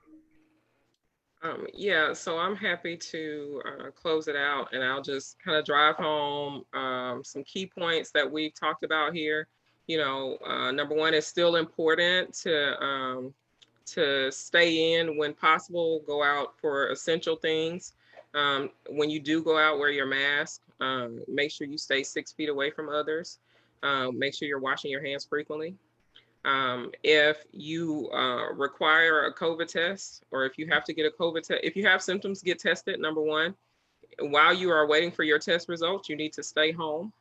[SPEAKER 2] Yeah, so I'm happy to close it out, and I'll just kind of drive home some key points that we've talked about here. Number one, it's still important to stay in when possible, go out for essential things. When you do go out, wear your mask. Make sure you stay 6 feet away from others. Make sure you're washing your hands frequently. If you require a COVID test, or if you have to get a COVID test, if you have symptoms, get tested, number one. While you are waiting for your test results, you need to stay home.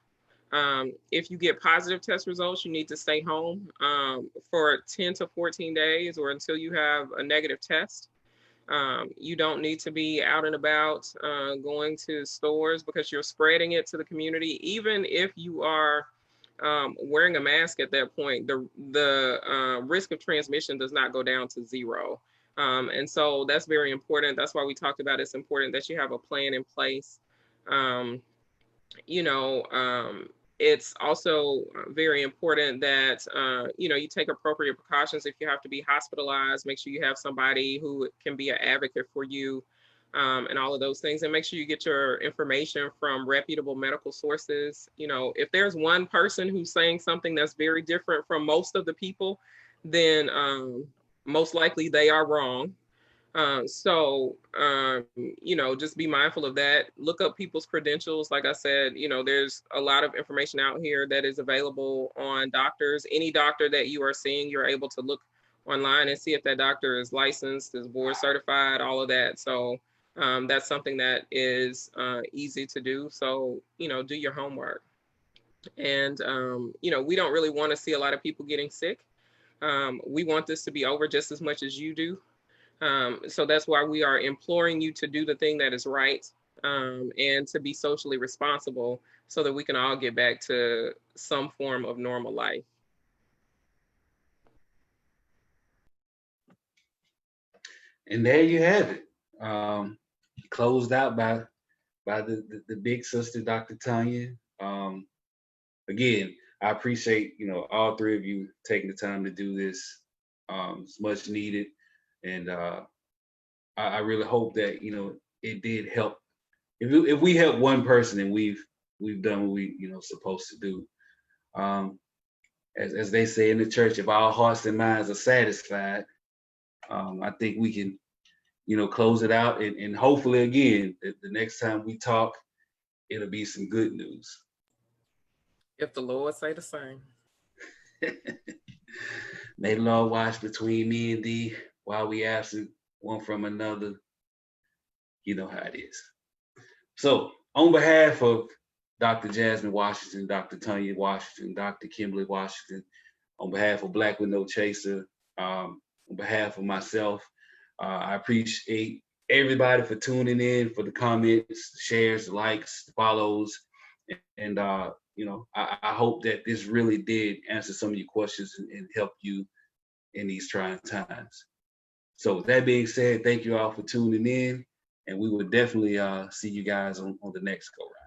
[SPEAKER 2] If you get positive test results, you need to stay home for 10 to 14 days, or until you have a negative test. You don't need to be out and about going to stores, because you're spreading it to the community. Even if you are wearing a mask at that point, the risk of transmission does not go down to zero. And so that's very important. That's why we talked about it's important that you have a plan in place. It's also very important that, you take appropriate precautions. If you have to be hospitalized, make sure you have somebody who can be an advocate for you, and all of those things. And make sure you get your information from reputable medical sources. If there's one person who's saying something that's very different from most of the people, then most likely they are wrong. Just be mindful of that. Look up people's credentials. Like I said, there's a lot of information out here that is available on doctors. Any doctor that you are seeing, you're able to look online and see if that doctor is licensed, is board certified, all of that. So that's something that is easy to do. So, do your homework. And, we don't really want to see a lot of people getting sick. We want this to be over just as much as you do. So that's why we are imploring you to do the thing that is right, and to be socially responsible so that we can all get back to some form of normal life.
[SPEAKER 1] And there you have it. Closed out by the big sister, Dr. Tanya. Again, I appreciate, you know, all three of you taking the time to do this. It's much needed, and I really hope that, you know, it did help. If we help one person, then we've done what we, you know, supposed to do. As they say in the church, if our hearts and minds are satisfied, I think we can, you know, close it out, and hopefully again, the next time we talk, it'll be some good news.
[SPEAKER 2] If the Lord say the same.
[SPEAKER 1] May the Lord watch between me and thee while we absent one from another. You know how it is. So, on behalf of Dr. Jasmine Washington, Dr. Tanya Washington, Dr. Kimberly Washington, on behalf of Black with No Chaser, on behalf of myself, I appreciate everybody for tuning in, for the comments, shares, likes, follows, and you know, I hope that this really did answer some of your questions and help you in these trying times. So with that being said, thank you all for tuning in, and we will definitely see you guys on the next go round.